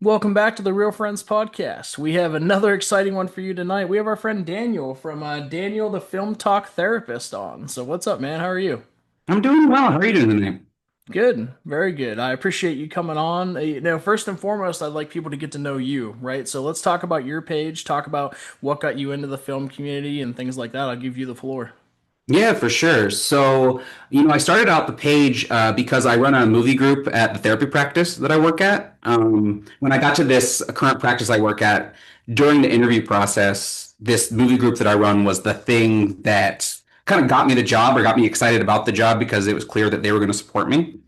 Welcome back to the Real Friends podcast. We have another exciting one for you tonight. We have our friend Daniel from Daniel the Film-Tok Therapist on. So, what's up, man? How are you? I'm doing well. How are you doing tonight? Good, very good. I appreciate you coming on. First and foremost, I'd like people to get to know you, right? So, let's talk about your page, talk about what got you into the film community and things like that. I'll give you the floor. Yeah, for sure. I started out the page because I run a movie group at the therapy practice that I work at. When I got to this current practice I work at, during the interview process, this movie group that I run was the thing that kind of got me the job or got me excited about the job because it was clear that they were going to support me.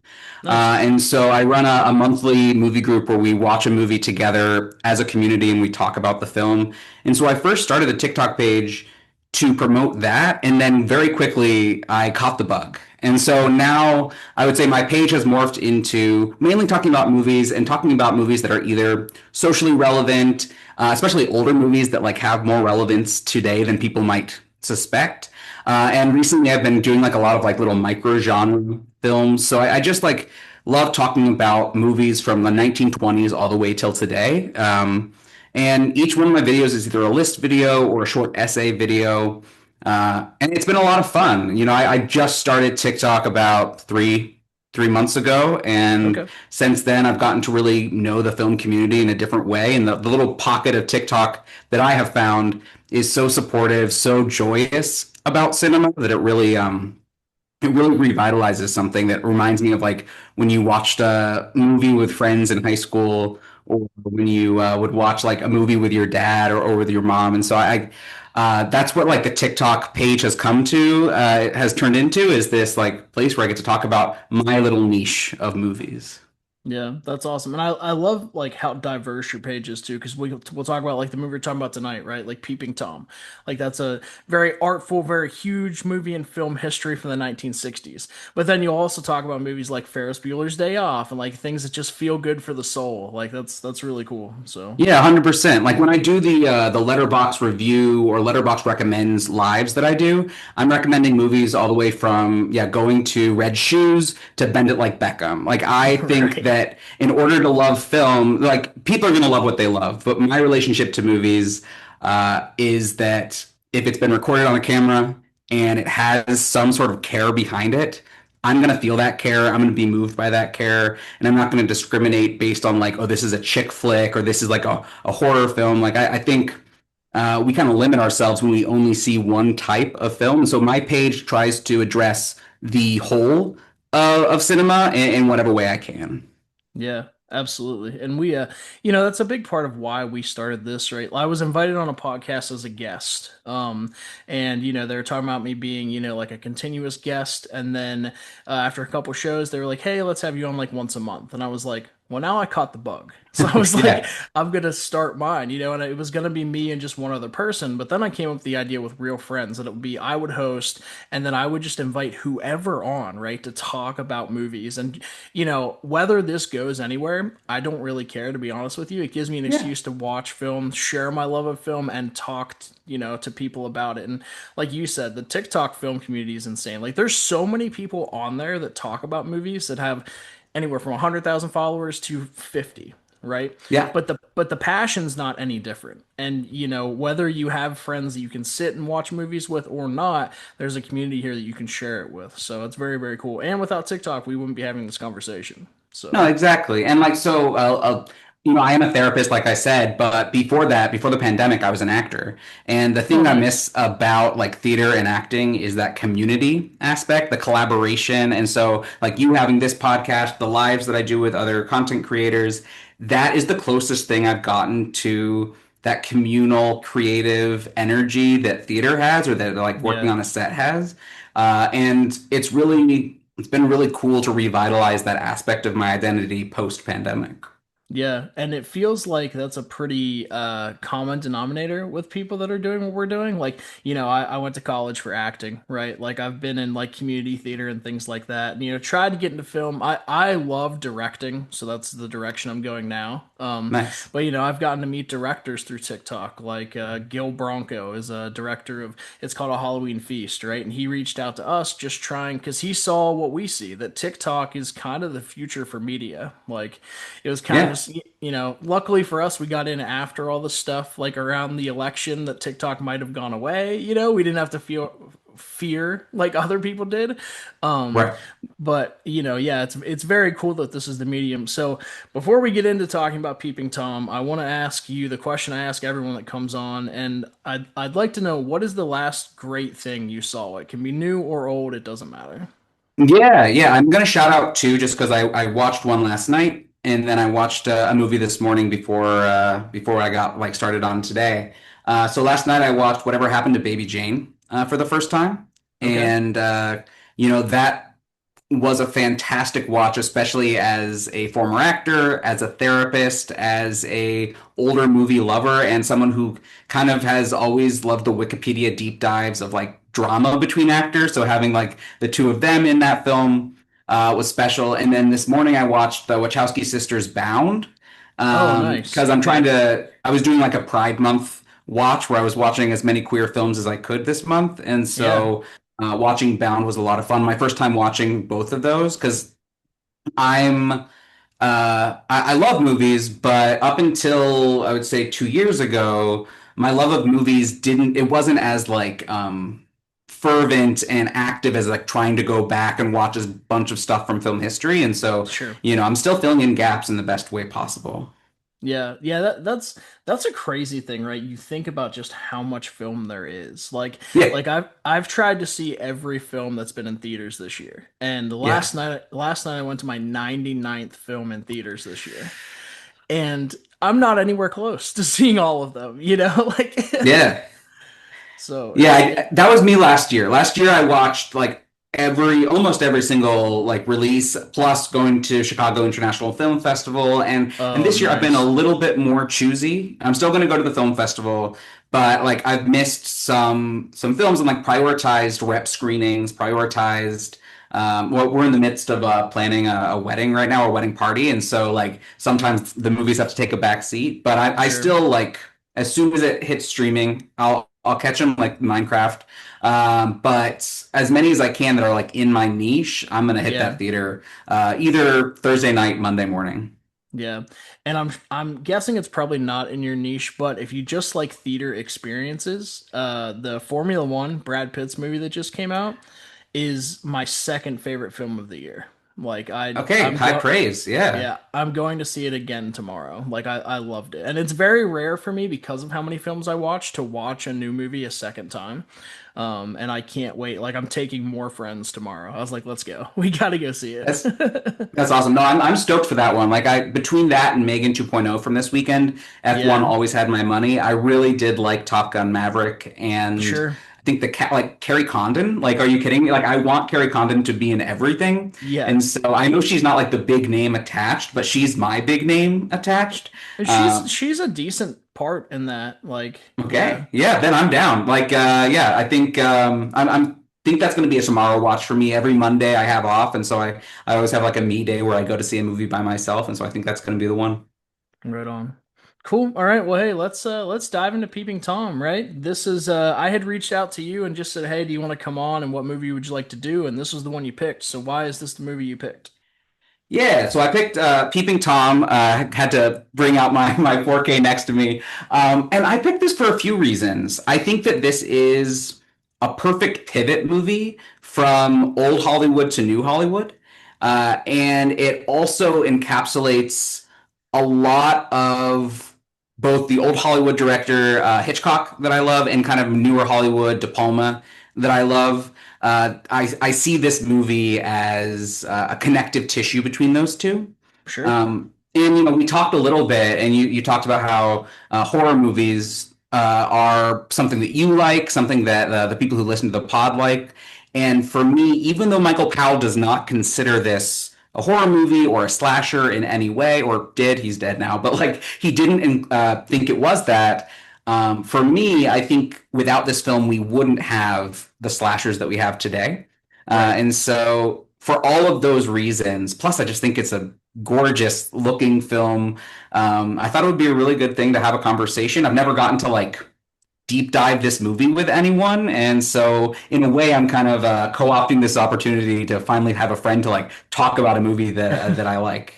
Nice. And so I run a monthly movie group where we watch a movie together as a community and we talk about the film. And so I first started the TikTok page to promote that. And then very quickly, I caught the bug. And so now I would say my page has morphed into mainly talking about movies and talking about movies that are either socially relevant, especially older movies that like have more relevance today than people might suspect. And recently I've been doing like a lot of like little micro genre films. So I just like love talking about movies from the 1920s all the way till today. And each one of my videos is either a list video or a short essay video. And it's been a lot of fun. I just started TikTok about three months ago, and Okay. since then I've gotten to really know the film community in a different way. And the little pocket of TikTok that I have found is so supportive, so joyous about cinema that it really revitalizes something that reminds me of like when you watched a movie with friends in high school, or when you would watch like a movie with your dad or with your mom. And so that's what like the TikTok page has come to, it has turned into, is this like place where I get to talk about my little niche of movies. Yeah, that's awesome. And I love like how diverse your page is too, because we'll talk about like the movie we're talking about tonight, right? Like Peeping Tom. Like that's a very artful, very huge movie in film history from the 1960s. But then you'll also talk about movies like Ferris Bueller's Day Off and like things that just feel good for the soul. Like that's really cool. So Yeah, 100%. Like when I do the Letterbox review or Letterbox recommends lives that I do, I'm recommending movies all the way from going to Red Shoes to Bend It Like Beckham. Like I think right. that in order to love film, like people are going to love what they love, but my relationship to movies is that if it's been recorded on a camera and it has some sort of care behind it, I'm going to feel that care. I'm going to be moved by that care. And I'm not going to discriminate based on like, oh, this is a chick flick or this is like a horror film. Like, I think we kind of limit ourselves when we only see one type of film. So my page tries to address the whole of cinema in whatever way I can. Yeah, absolutely. And that's a big part of why we started this, right? I was invited on a podcast as a guest. And they were talking about me being, like a continuous guest. And then after a couple shows, they were like, "Hey, let's have you on like once a month." And I was like, "Well, now I caught the bug." So I was like, Yeah. I'm gonna start mine, and it was gonna be me and just one other person. But then I came up with the idea with real friends that it would be I would host and then I would just invite whoever on, right, to talk about movies. And whether this goes anywhere, I don't really care, to be honest with you. It gives me an Yeah. excuse to watch film, share my love of film, and talk, to people about it. And like you said, the TikTok film community is insane. Like, there's so many people on there that talk about movies that have anywhere from 100,000 followers to 50, right? Yeah. But the passion's not any different. And whether you have friends that you can sit and watch movies with or not, there's a community here that you can share it with. So it's very, very cool. And without TikTok, we wouldn't be having this conversation. No, So exactly. And like, I am a therapist, like I said, but before that, before the pandemic, I was an actor. And the oh, thing I nice. miss about like theater and acting is that community aspect, the collaboration. And so, like, you having this podcast, the lives that I do with other content creators, that is the closest thing I've gotten to that communal creative energy that theater has or that like working Yeah. on a set has. And it's been really cool to revitalize that aspect of my identity post pandemic. Yeah, and it feels like that's a pretty common denominator with people that are doing what we're doing. Like, I went to college for acting, right? Like I've been in like community theater and things like that. And tried to get into film. I love directing, so that's the direction I'm going now. Nice. But I've gotten to meet directors through TikTok. Like Gil Bronco is a director of it's called A Halloween Feast, right? And he reached out to us just trying because he saw what we see, that TikTok is kind of the future for media. Like it was kind of Yeah. Yeah. because luckily for us, we got in after all the stuff like around the election that TikTok might have gone away. We didn't have to feel fear like other people did. Um, Right. but yeah, it's very cool that this is the medium. So before we get into talking about Peeping Tom, I want to ask you the question I ask everyone that comes on, and I'd like to know what is the last great thing you saw? It can be new or old, it doesn't matter. Yeah, yeah. I'm gonna shout out two just because I watched one last night and then I watched a movie this morning before I got like started on today. So last night I watched Whatever Happened to Baby Jane for the first time, Okay. and that was a fantastic watch, especially as a former actor, as a therapist, as a older movie lover, and someone who kind of has always loved the Wikipedia deep dives of like drama between actors. So having like the two of them in that film was special. And then this morning I watched the Wachowski sisters Bound Oh, nice. because Okay. I was doing like a Pride Month watch where I was watching as many queer films as I could this month, and Yeah. so watching Bound was a lot of fun. My first time watching both of those because I love movies, but up until I would say 2 years ago, my love of movies it wasn't as like fervent and active as like trying to go back and watch a bunch of stuff from film history. And so, Sure. I'm still filling in gaps in the best way possible. Yeah, yeah, that's a crazy thing, right? You think about just how much film there is. Yeah, Like I've tried to see every film that's been in theaters this year. And yeah, last night I went to my 99th film in theaters this year. And I'm not anywhere close to seeing all of them, like yeah. so Yeah, that was me last year. Last year I watched like almost every single like release, plus going to Chicago International Film Festival, and oh, this year I've been a nice. little bit more choosy. I'm still going to go to the film festival, but like I've missed some films and like prioritized rep screenings, prioritized. Well, we're in the midst of planning a wedding right now, a wedding party, and so like sometimes the movies have to take a back seat. But I Sure. still like as soon as it hits streaming, I'll catch them like Minecraft. But as many as I can that are like in my niche, I'm gonna hit Yeah. that theater either Thursday night, Monday morning. Yeah. And I'm guessing it's probably not in your niche, but if you just like theater experiences, the Formula One Brad Pitt's movie that just came out is my second favorite film of the year. Like Okay, I'm high go praise. Yeah. yeah, I'm going to see it again tomorrow. Like I loved it. And it's very rare for me because of how many films I watch to watch a new movie a second time. And I can't wait. Like I'm taking more friends tomorrow. I was like, let's go. We gotta go see it. That's that's awesome. No, I'm stoked for that one. Like I between that and Megan 2.0 from this weekend, F1 Yeah, always had my money. I really did like Top Gun Maverick, and sure. I think the cat like Carrie Condon. Like, are you kidding me? Like I want Carrie Condon to be in everything. Yeah. And so I know she's not like the big name attached, but she's my big name attached. And Uh, she's a decent part in that. Like, yeah. okay. Yeah, then I'm down. Like yeah, I think I'm think that's going to be a tomorrow watch for me. Every Monday I have off, and so I always have like a me day where I go to see a movie by myself, and so I think that's going to be the one. Right on. Cool. All right. Well, hey, let's dive into Peeping Tom, right? This is I had reached out to you and just said, "Hey, do you want to come on and what movie would you like to do?" And this was the one you picked. So why is this the movie you picked? Yeah, so I picked Peeping Tom. Had to bring out my 4K next to me, and I picked this for a few reasons. I think that this is a perfect pivot movie from old Hollywood to new Hollywood, and it also encapsulates a lot of both the old Hollywood director Hitchcock that I love and kind of newer Hollywood De Palma that I love. I see this movie as a connective tissue between those two. Sure. And we talked a little bit, and you talked about how horror movies are something that you like, something that the people who listen to the pod like. And for me, even though Michael Powell does not consider this a horror movie or a slasher in any way, or did, he's dead now, but like he didn't think it was that. For me, I think without this film, we wouldn't have the slashers that we have today. Right. And so, for all of those reasons, plus I just think it's a gorgeous looking film. I thought it would be a really good thing to have a conversation. I've never gotten to like deep dive this movie with anyone, and so in a way, I'm kind of co-opting this opportunity to finally have a friend to like talk about a movie that I like.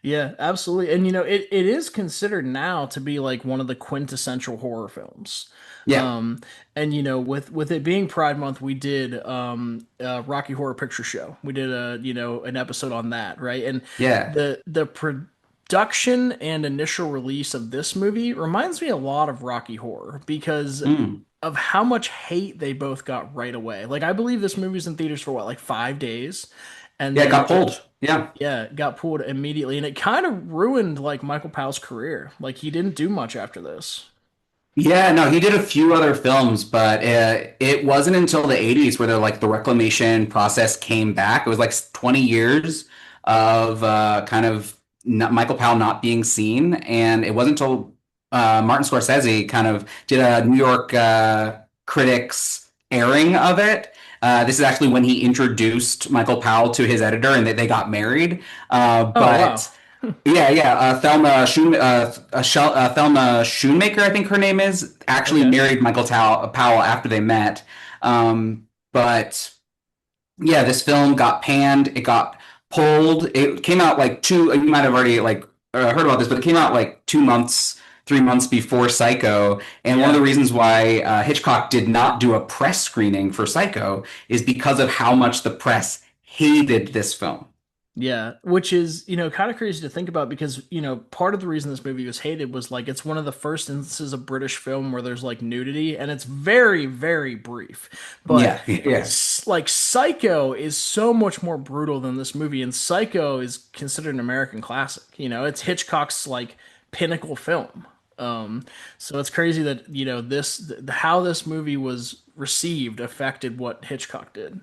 Yeah, absolutely. And it is considered now to be like one of the quintessential horror films. Yeah, Um, and with it being Pride Month, we did Rocky Horror Picture Show. We did an episode on that, right? And yeah. the production and initial release of this movie reminds me a lot of Rocky Horror because Mm. of how much hate they both got right away. Like I believe this movie was in theaters for what, like 5 days, and Yeah, it then got pulled. Yeah. yeah, it got pulled immediately, and it kind of ruined like Michael Powell's career. Like he didn't do much after this. Yeah, no, he did a few other films, but it wasn't until the 80s where the reclamation process came back. It was like 20 years of kind of not, Michael Powell not being seen, and it wasn't until Martin Scorsese kind of did a New York critics airing of it. This is actually when he introduced Michael Powell to his editor, and they got married. Oh wow. But yeah, yeah. Thelma Schoonmaker, I think her name is, actually Okay. married Powell after they met. But yeah, this film got panned. It got pulled. It came out like two. You might have already heard about this, but it came out like 2 months, 3 months before Psycho. And one of the Yeah. reasons why Hitchcock did not do a press screening for Psycho is because of how much the press hated this film. Yeah, which is, kind of crazy to think about because, part of the reason this movie was hated was like it's one of the first instances of British film where there's like nudity and it's very, very brief. But Yeah, yeah. like Psycho is so much more brutal than this movie, and Psycho is considered an American classic. It's Hitchcock's like pinnacle film. So it's crazy that, how this movie was received affected what Hitchcock did.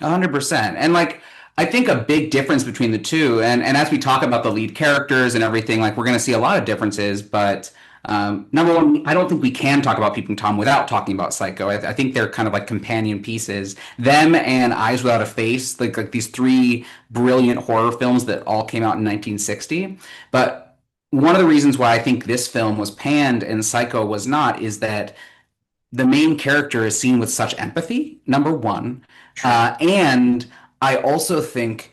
100%. And I think a big difference between the two, and as we talk about the lead characters and everything, like we're going to see a lot of differences. But number one, I don't think we can talk about Peeping Tom without talking about Psycho. I think they're kind of like companion pieces. Them and Eyes Without a Face, like these three brilliant horror films that all came out in 1960. But one of the reasons why I think this film was panned and Psycho was not is that the main character is seen with such empathy, number one. Sure. And I also think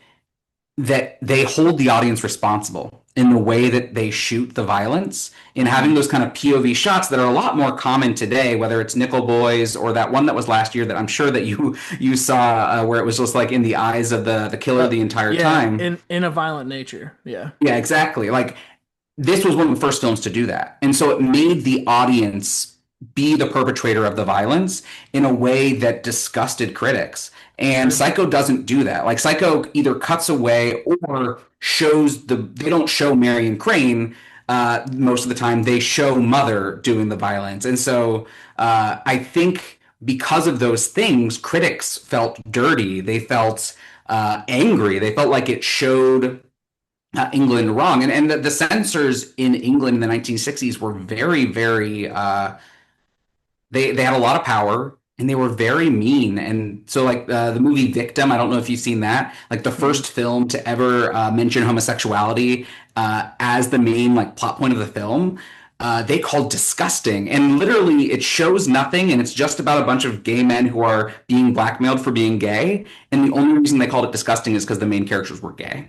that they hold the audience responsible in the way that they shoot the violence, in having Hmm. those kind of POV shots that are a lot more common today, whether it's Nickel Boys or that one that was last year that I'm sure that you saw, where it was just like in the eyes of the killer the entire Yeah, time. in a violent nature. Yeah. Yeah, exactly. Like this was one of the first films to do that. And so it made the audience be the perpetrator of the violence in a way that disgusted critics. And Sure. Psycho doesn't do that. Like Psycho either cuts away or they don't show Marion Crane most of the time. They show Mother doing the violence. And so I think because of those things, critics felt dirty. They felt angry. They felt like it showed England wrong. And the censors in England in the 1960s were very, very, they had a lot of power and they were very mean. And so, the movie Victim, I don't know if you've seen that, like the Mhm. first film to ever mention homosexuality as the main like plot point of the film. They called disgusting, and literally it shows nothing, and it's just about a bunch of gay men who are being blackmailed for being gay. And the only reason they called it disgusting is because the main characters were gay.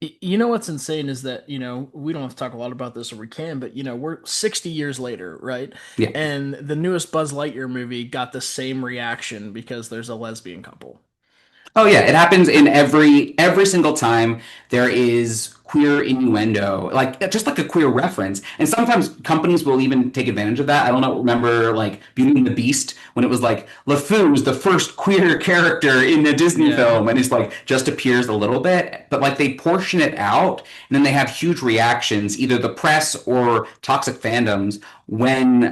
You know what's insane is that, we don't have to talk a lot about this or we can, but we're 60 years later, right? Yeah. And the newest Buzz Lightyear movie got the same reaction because there's a lesbian couple. Oh yeah, it happens in every single time there is queer innuendo, like just like a queer reference. And sometimes companies will even take advantage of that. I don't know, remember like Beauty and the Beast when it was like LeFou's the first queer character in a Disney Yeah, film and it's like just appears a little bit, but like they portion it out and then they have huge reactions, either the press or toxic fandoms when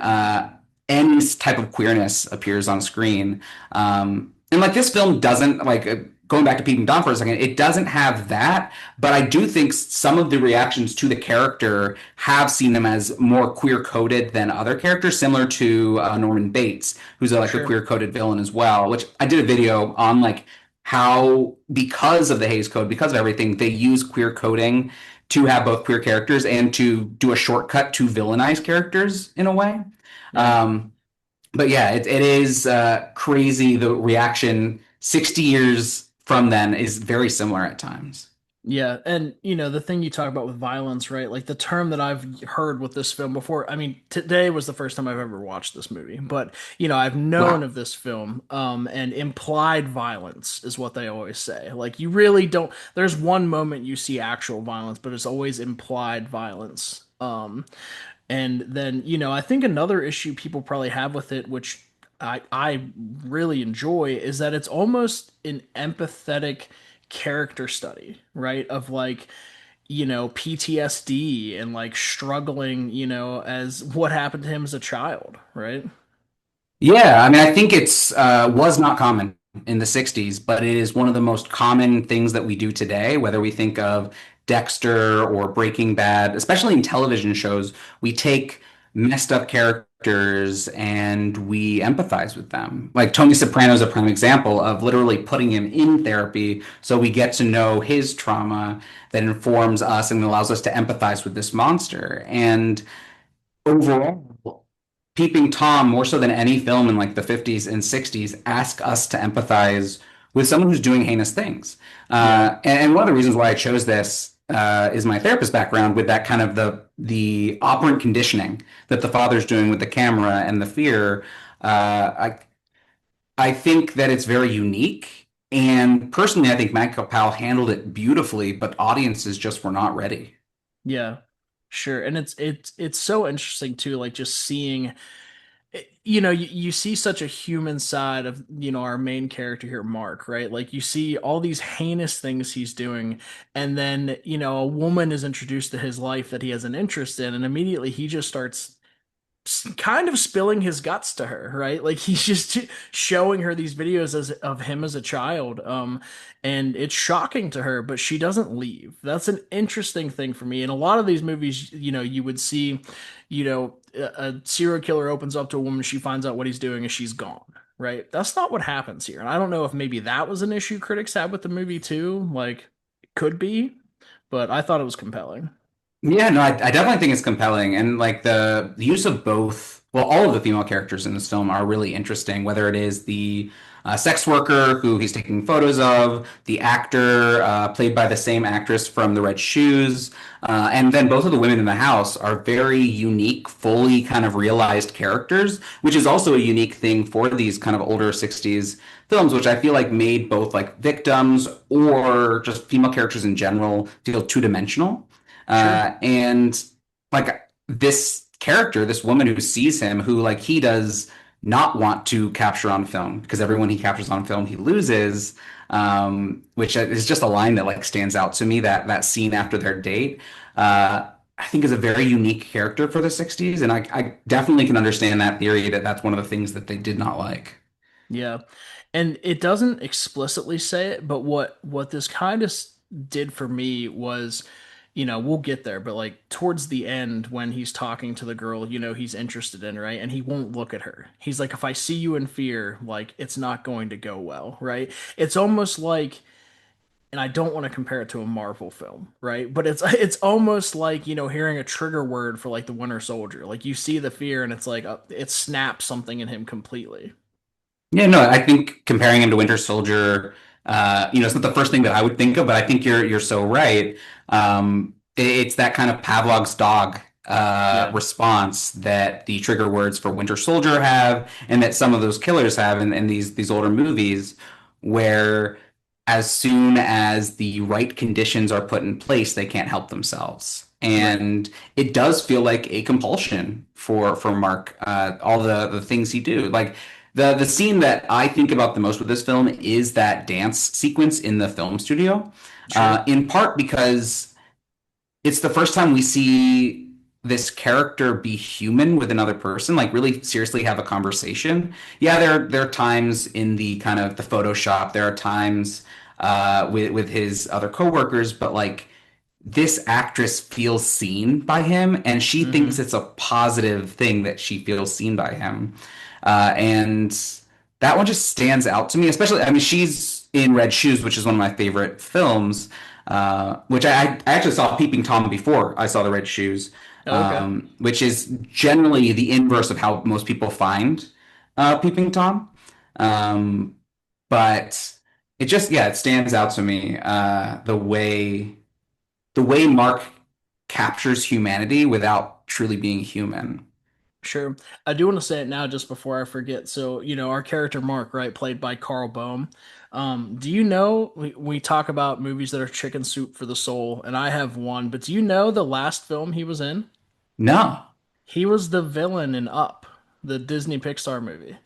any type of queerness appears on screen. And like this film doesn't going back to Peeping Tom for a second, it doesn't have that, but I do think some of the reactions to the character have seen him as more queer coded than other characters, similar to Norman Bates, who's like a sure. queer coded villain as well. Which I did a video on like how because of the Hays Code, because of everything, they use queer coding to have both queer characters and to do a shortcut to villainize characters in a way. Yeah. Um, but yeah, it is crazy. The reaction 60 years from then is very similar at times. Yeah, and the thing you talk about with violence, right? Like the term that I've heard with this film before. I mean, today was the first time I've ever watched this movie, but I've known Wow. of this film, and implied violence is what they always say. Like you really don't. There's one moment you see actual violence, but it's always implied violence. And then, I think another issue people probably have with it, which I really enjoy, is that it's almost an empathetic character study, right? Of like, PTSD and like struggling, as what happened to him as a child, right? Yeah, I mean, I think it's was not common in the 60s, but it is one of the most common things that we do today, whether we think of Dexter or Breaking Bad, especially in television shows, we take messed up characters and we empathize with them. Like Tony Soprano is a prime example of literally putting him in therapy so we get to know his trauma that informs us and allows us to empathize with this monster. And overall, Peeping Tom, more so than any film in like the 50s and 60s, ask us to empathize with someone who's doing heinous things. Yeah, And one of the reasons why I chose this is my therapist background with that kind of the operant conditioning that the father's doing with the camera and the fear. I think that it's very unique. And personally, I think Michael Powell handled it beautifully, but audiences just were not ready. yeah, sure. And it's so interesting too, like just seeing you see such a human side of, our main character here, Mark, right? Like you see all these heinous things he's doing, and then, a woman is introduced to his life that he has an interest in, and immediately he just starts kind of spilling his guts to her, right? Like he's just showing her these videos of him as a child, and it's shocking to her, but she doesn't leave. That's an interesting thing for me. In a lot of these movies, you would see, a serial killer opens up to a woman, she finds out what he's doing, and she's gone. Right? That's not what happens here. And I don't know if maybe that was an issue critics had with the movie too. Like, it could be, but I thought it was compelling. Yeah, no, I definitely think it's compelling. And like the use of both, well, all of the female characters in this film are really interesting, whether it is the sex worker who he's taking photos of, the actor played by the same actress from The Red Shoes, and then both of the women in the house are very unique, fully kind of realized characters, which is also a unique thing for these kind of older 60s films, which I feel like made both like victims or just female characters in general feel two-dimensional. Sure. And like this character, this woman who sees him, who like he does not want to capture on film because everyone he captures on film he loses, which is just a line that like stands out to me. That scene after their date, I think is a very unique character for the 60s, and I definitely can understand that theory that that's one of the things that they did not like. Yeah. And it doesn't explicitly say it, but what this kind of did for me was, we'll get there, but like towards the end when he's talking to the girl, he's interested in, right? And he won't look at her. He's like, if I see you in fear, like it's not going to go well, right? It's almost like, and I don't want to compare it to a Marvel film, right? But it's almost like, hearing a trigger word for like the Winter Soldier. Like you see the fear and it's like it snaps something in him completely. Yeah, no, I think comparing him to Winter Soldier, it's not the first thing that I would think of, but I think you're so right. It's that kind of Pavlov's dog Yeah. response that the trigger words for Winter Soldier have, and that some of those killers have in these older movies, where as soon as the right conditions are put in place, they can't help themselves. Right. And it does feel like a compulsion for Mark, all the things he do. Like the scene that I think about the most with this film is that dance sequence in the film studio, Sure. in part because it's the first time we see this character be human with another person, like really seriously have a conversation. Yeah, there are times in the kind of the Photoshop, there are times with his other coworkers, but like this actress feels seen by him, and she thinks Hmm. it's a positive thing that she feels seen by him. And that one just stands out to me, especially, I mean, she's in Red Shoes, which is one of my favorite films, which I actually saw Peeping Tom before I saw the Red Shoes, Oh, okay. which is generally the inverse of how most people find Peeping Tom. Um, but it just, yeah, it stands out to me the way. the way Mark captures humanity without truly being human. Sure. I do want to say it now just before I forget. So, our character Mark, right, played by Carl Boehm. Do you know we talk about movies that are chicken soup for the soul, and I have one, but do you know the last film he was in? No. He was the villain in Up, the Disney Pixar movie.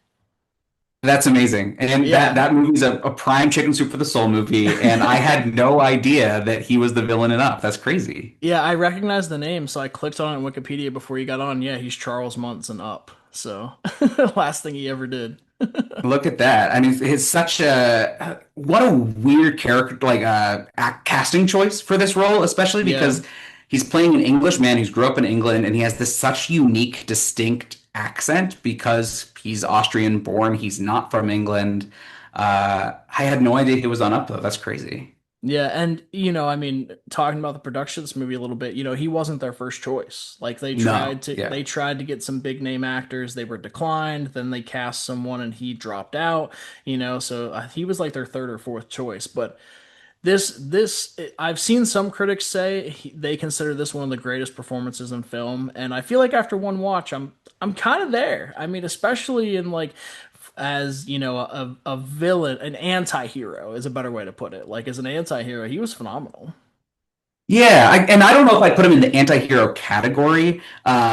That's amazing. And Yeah. that movie's a prime chicken soup for the soul movie. And I had no idea that he was the villain enough. That's crazy. Yeah, I recognized the name, so I clicked on it in Wikipedia before you got on. Yeah, he's Charles Muntz in Up. So, last thing he ever did. Look at that. I mean, it's such a what a weird character, like casting choice for this role, especially Yeah. because he's playing an Englishman who's grew up in England and he has this such unique, distinct accent because he's Austrian born. He's not from England. I had no idea he was on Up though. That's crazy. Yeah, and I mean, talking about the production of this movie a little bit, he wasn't their first choice. Like No, they yeah. tried to get some big name actors, they were declined, then they cast someone and he dropped out, so he was like their third or fourth choice. But I've seen some critics say they consider this one of the greatest performances in film, and I feel like after one watch, I'm kind of there. I mean, especially in like as a villain, an anti-hero is a better way to put it. Like as an anti-hero, he was phenomenal. Yeah, and I don't know if I put him in the anti-hero category,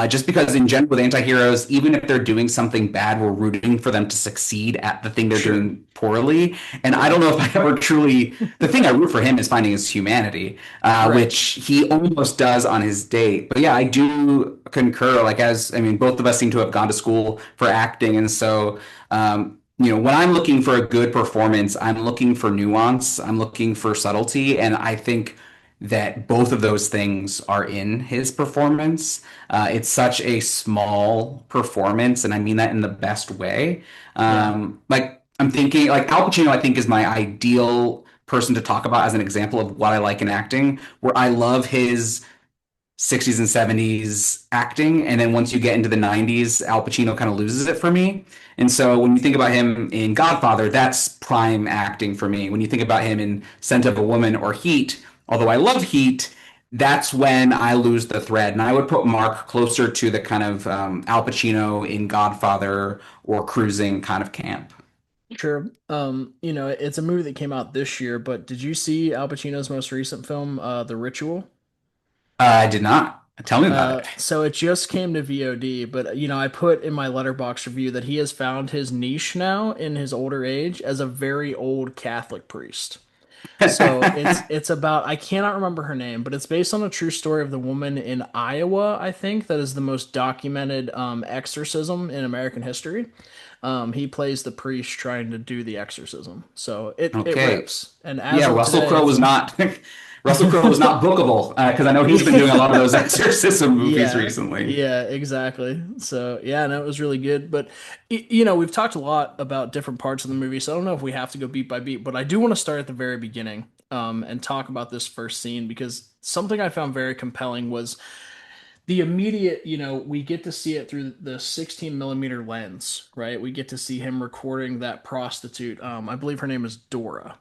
just because in general with anti-heroes, even if they're doing something bad, we're rooting for them to succeed at the thing they're Sure. doing poorly. And I Yeah. don't know if I ever truly, the thing I root for him is finding his humanity, Right. which he almost does on his date. But yeah, I do concur. Like I mean, both of us seem to have gone to school for acting, and so when I'm looking for a good performance, I'm looking for nuance, I'm looking for subtlety, and I think that both of those things are in his performance. It's such a small performance, and I mean that in the best way. Yeah. Like I'm thinking, like Al Pacino, I think is my ideal person to talk about as an example of what I like in acting, where I love his 60s and 70s acting. And then once you get into the 90s, Al Pacino kind of loses it for me. And so when you think about him in Godfather, that's prime acting for me. When you think about him in Scent of a Woman or Heat, although I love Heat, that's when I lose the thread. And I would put Mark closer to the kind of Al Pacino in Godfather or Cruising kind of camp. Sure. It's a movie that came out this year, but did you see Al Pacino's most recent film, The Ritual? I did not. Tell me about it. So it just came to VOD, but I put in my letterbox review that he has found his niche now in his older age as a very old Catholic priest. So it's about I cannot remember her name, but it's based on a true story of the woman in Iowa, I think, that is the most documented exorcism in American history. He plays the priest trying to do the exorcism. So it Okay. rips. And as Yeah, of Russell today, Crowe was not Russell Crowe was not bookable because I know he's been doing a lot of those exorcism movies Yeah, recently. yeah, exactly. So yeah, no, it was really good. But we've talked a lot about different parts of the movie, so I don't know if we have to go beat by beat, but I do want to start at the very beginning, and talk about this first scene because something I found very compelling was the immediate, we get to see it through the 16 millimeter lens, right? We get to see him recording that prostitute. I believe her name is Dora.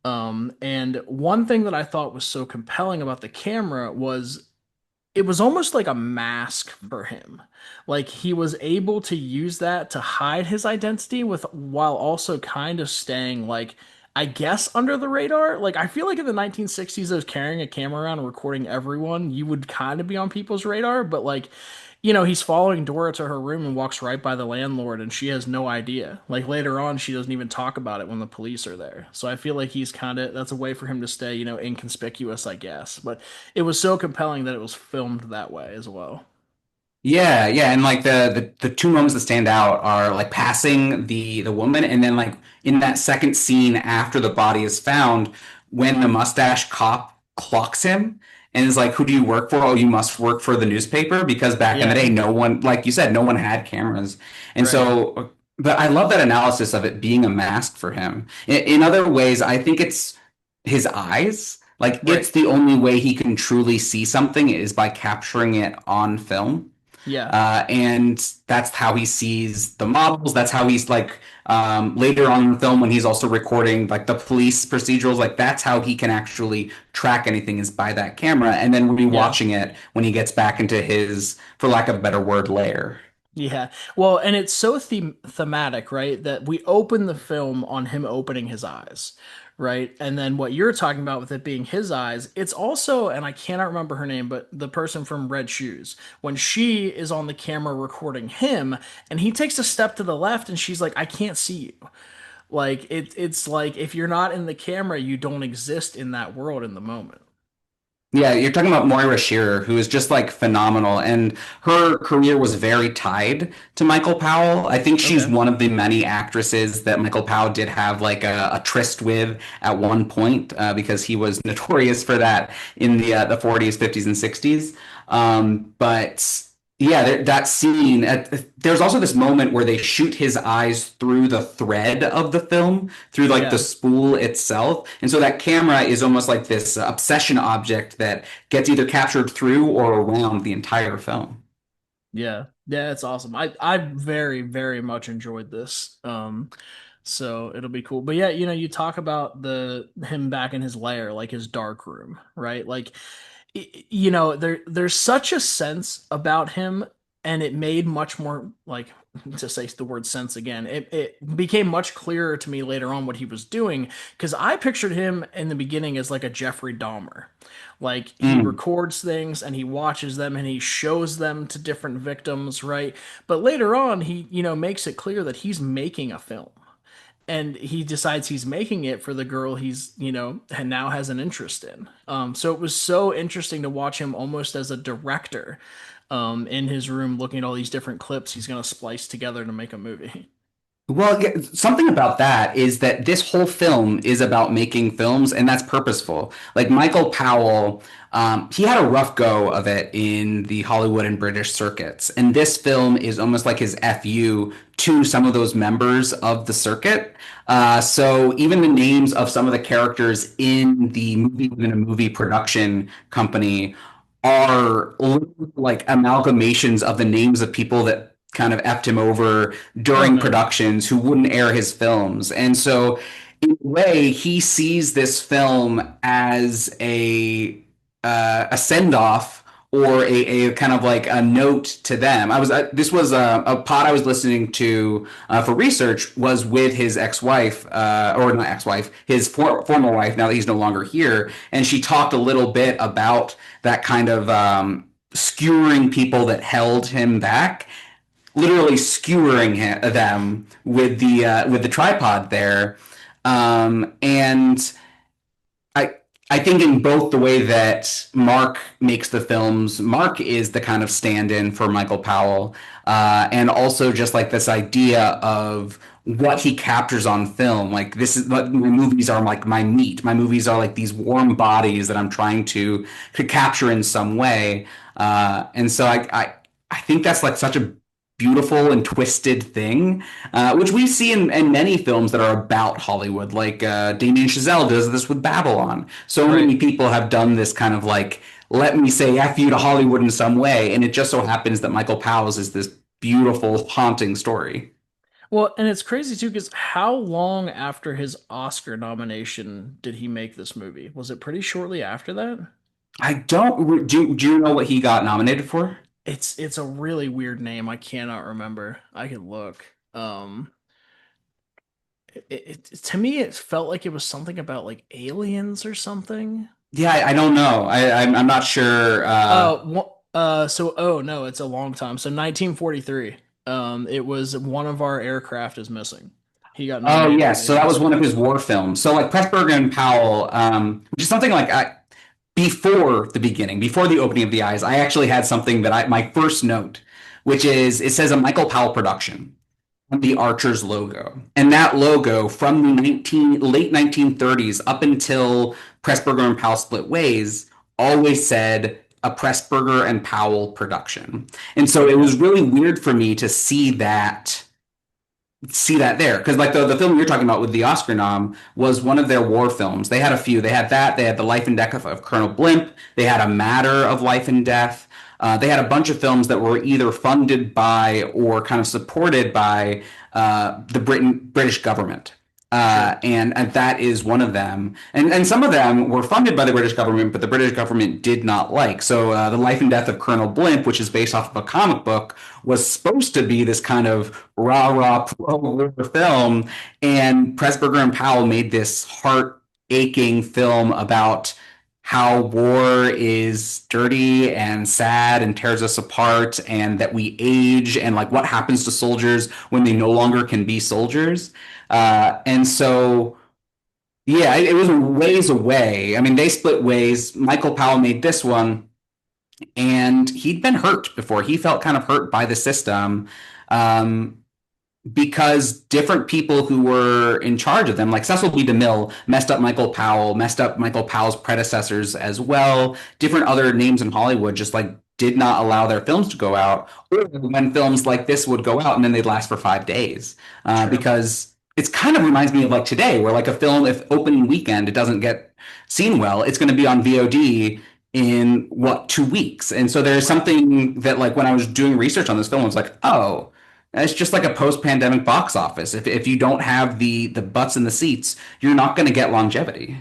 And one thing that I thought was so compelling about the camera was it was almost like a mask for him. Like he was able to use that to hide his identity with while also kind of staying like I guess under the radar. Like I feel like in the 1960s, those carrying a camera around and recording everyone, you would kind of be on people's radar, but like he's following Dora to her room and walks right by the landlord, and she has no idea. Like later on, she doesn't even talk about it when the police are there. So I feel like he's kind of that's a way for him to stay, inconspicuous, I guess. But it was so compelling that it was filmed that way as well. Yeah, yeah, and like the two moments that stand out are like passing the woman, and then like in that second scene after the body is found, when the mustache cop clocks him and is like, "Who do you work for?" "Oh, you must work for the newspaper," because back in the Yeah, day, no one, like you said, no one had cameras, and right, so. But I love that analysis of it being a mask for him. In other ways, I think it's his eyes. Like right. it's the only way he can truly see something is by capturing it on film. Yeah. And that's how he sees the models. That's how he's like later on in the film when he's also recording like the police procedurals. Like that's how he can actually track anything is by that camera, and then Yeah. rewatching it when he gets back into his, for lack of a better word, lair. Yeah. Well, and it's so thematic, right? That we open the film on him opening his eyes, right? And then what you're talking about with it being his eyes, it's also, and I cannot remember her name, but the person from Red Shoes, when she is on the camera recording him and he takes a step to the left and she's like, I can't see you. Like it's like if you're not in the camera, you don't exist in that world in the moment. Yeah, you're talking about Moira Shearer, who is just like phenomenal, and her career was very tied to Michael Powell. I think she's Okay. one of the many actresses that Michael Powell did have like a tryst with at one point, because he was notorious for that in the 40s, 50s, and 60s. But yeah, that scene. There's also this moment where they shoot his eyes through the thread of the film, through like the Yeah. spool itself, and so that camera is almost like this obsession object that gets either captured through or around the entire film. Yeah. Yeah, it's awesome. I very, very much enjoyed this. So it'll be cool. But yeah, you talk about the him back in his lair, like his dark room, right? Like there's such a sense about him, and it made much more like to say the word sense again. It became much clearer to me later on what he was doing because I pictured him in the beginning as like a Jeffrey Dahmer. Like he Mm. records things and he watches them and he shows them to different victims, right? But later on, he makes it clear that he's making a film and he decides he's making it for the girl he's and now has an interest in. So it was so interesting to watch him almost as a director, in his room looking at all these different clips he's going to splice together to make a movie. Well, yeah, something about that is that this whole film is about making films, and that's purposeful. Like Michael Powell, he had a rough go of it in the Hollywood and British circuits, and this film is almost like his FU to some of those members of the circuit. So even the names of some of the characters in the movie within a movie production company are like amalgamations of the names of people that kind of effed him over Oh during no. productions who wouldn't air his films. And so in a way, he sees this film as a send off or a kind of like a note to them. This was a pod I was listening to for research was with his ex-wife, or not ex-wife, his former wife. Now that he's no longer here, and she talked a little bit about that kind of skewering people that held him back, literally skewering them with the tripod there. And I I think in both the way that Mark makes the films, Mark is the kind of stand-in for Michael Powell, and also just like this idea of what he captures on film. Like this is what my movies are like my meat. My movies are like these warm bodies that I'm trying to capture in some way. And so I think that's like such a beautiful and twisted thing, which we see in many films that are about Hollywood. Like Damien Chazelle does this with Babylon. So Right. many people have done this kind of like, let me say F you to Hollywood in some way. And it just so happens that Michael Powell's is this beautiful, haunting story. Well, and it's crazy too, because how long after his Oscar nomination did he make this movie? Was it pretty shortly after that? I don't, do you know what he got nominated for? It's a really weird name. I cannot remember. I could look. To me, it felt like it was something about like aliens or something. Yeah, I don't know. I'm not sure. Oh no, it's a long time. So 1943. It was one of our aircraft is missing. He got Oh nominated for yes, the so that was one Oscar. of his war films. So like Pressburger and Powell, which is something like before the beginning, before the opening of the eyes, I actually had something that my first note, which is it says a Michael Powell production on the Archer's logo, and that logo from the late 1930s up until Pressburger and Powell split ways always said a Pressburger and Powell production, and so it Okay. was really weird for me to see that there because like the film you're talking about with the Oscar nom was one of their war films. They had a few. They had that. They had the Life and Death of Colonel Blimp. They had a Matter of Life and Death. They had a bunch of films that were either funded by or kind of supported by the British government. Sure. And that is one of them. And some of them were funded by the British government, but the British government did not like. So The Life and Death of Colonel Blimp, which is based off of a comic book, was supposed to be this kind of rah-rah pro-war film. And Pressburger and Powell made this heart-aching film about how war is dirty and sad and tears us apart, and that we age, and like what happens to soldiers when they no longer can be soldiers. And so, yeah, it was ways away. I mean, they split ways. Michael Powell made this one, and he'd been hurt before. He felt kind of hurt by the system. Um, because different people who were in charge of them, like Cecil B. DeMille, messed up Michael Powell, messed up Michael Powell's predecessors as well. Different other names in Hollywood just like did not allow their films to go out, or when films like this would go out and then they'd last for 5 days, Sure. because it's kind of reminds me of like today, where like a film, if opening weekend it doesn't get seen well, it's going to be on VOD in what, 2 weeks. And so there's Right. something that like when I was doing research on this film, I was like, oh, it's just like a post-pandemic box office. If you don't have the butts in the seats, you're not going to get longevity.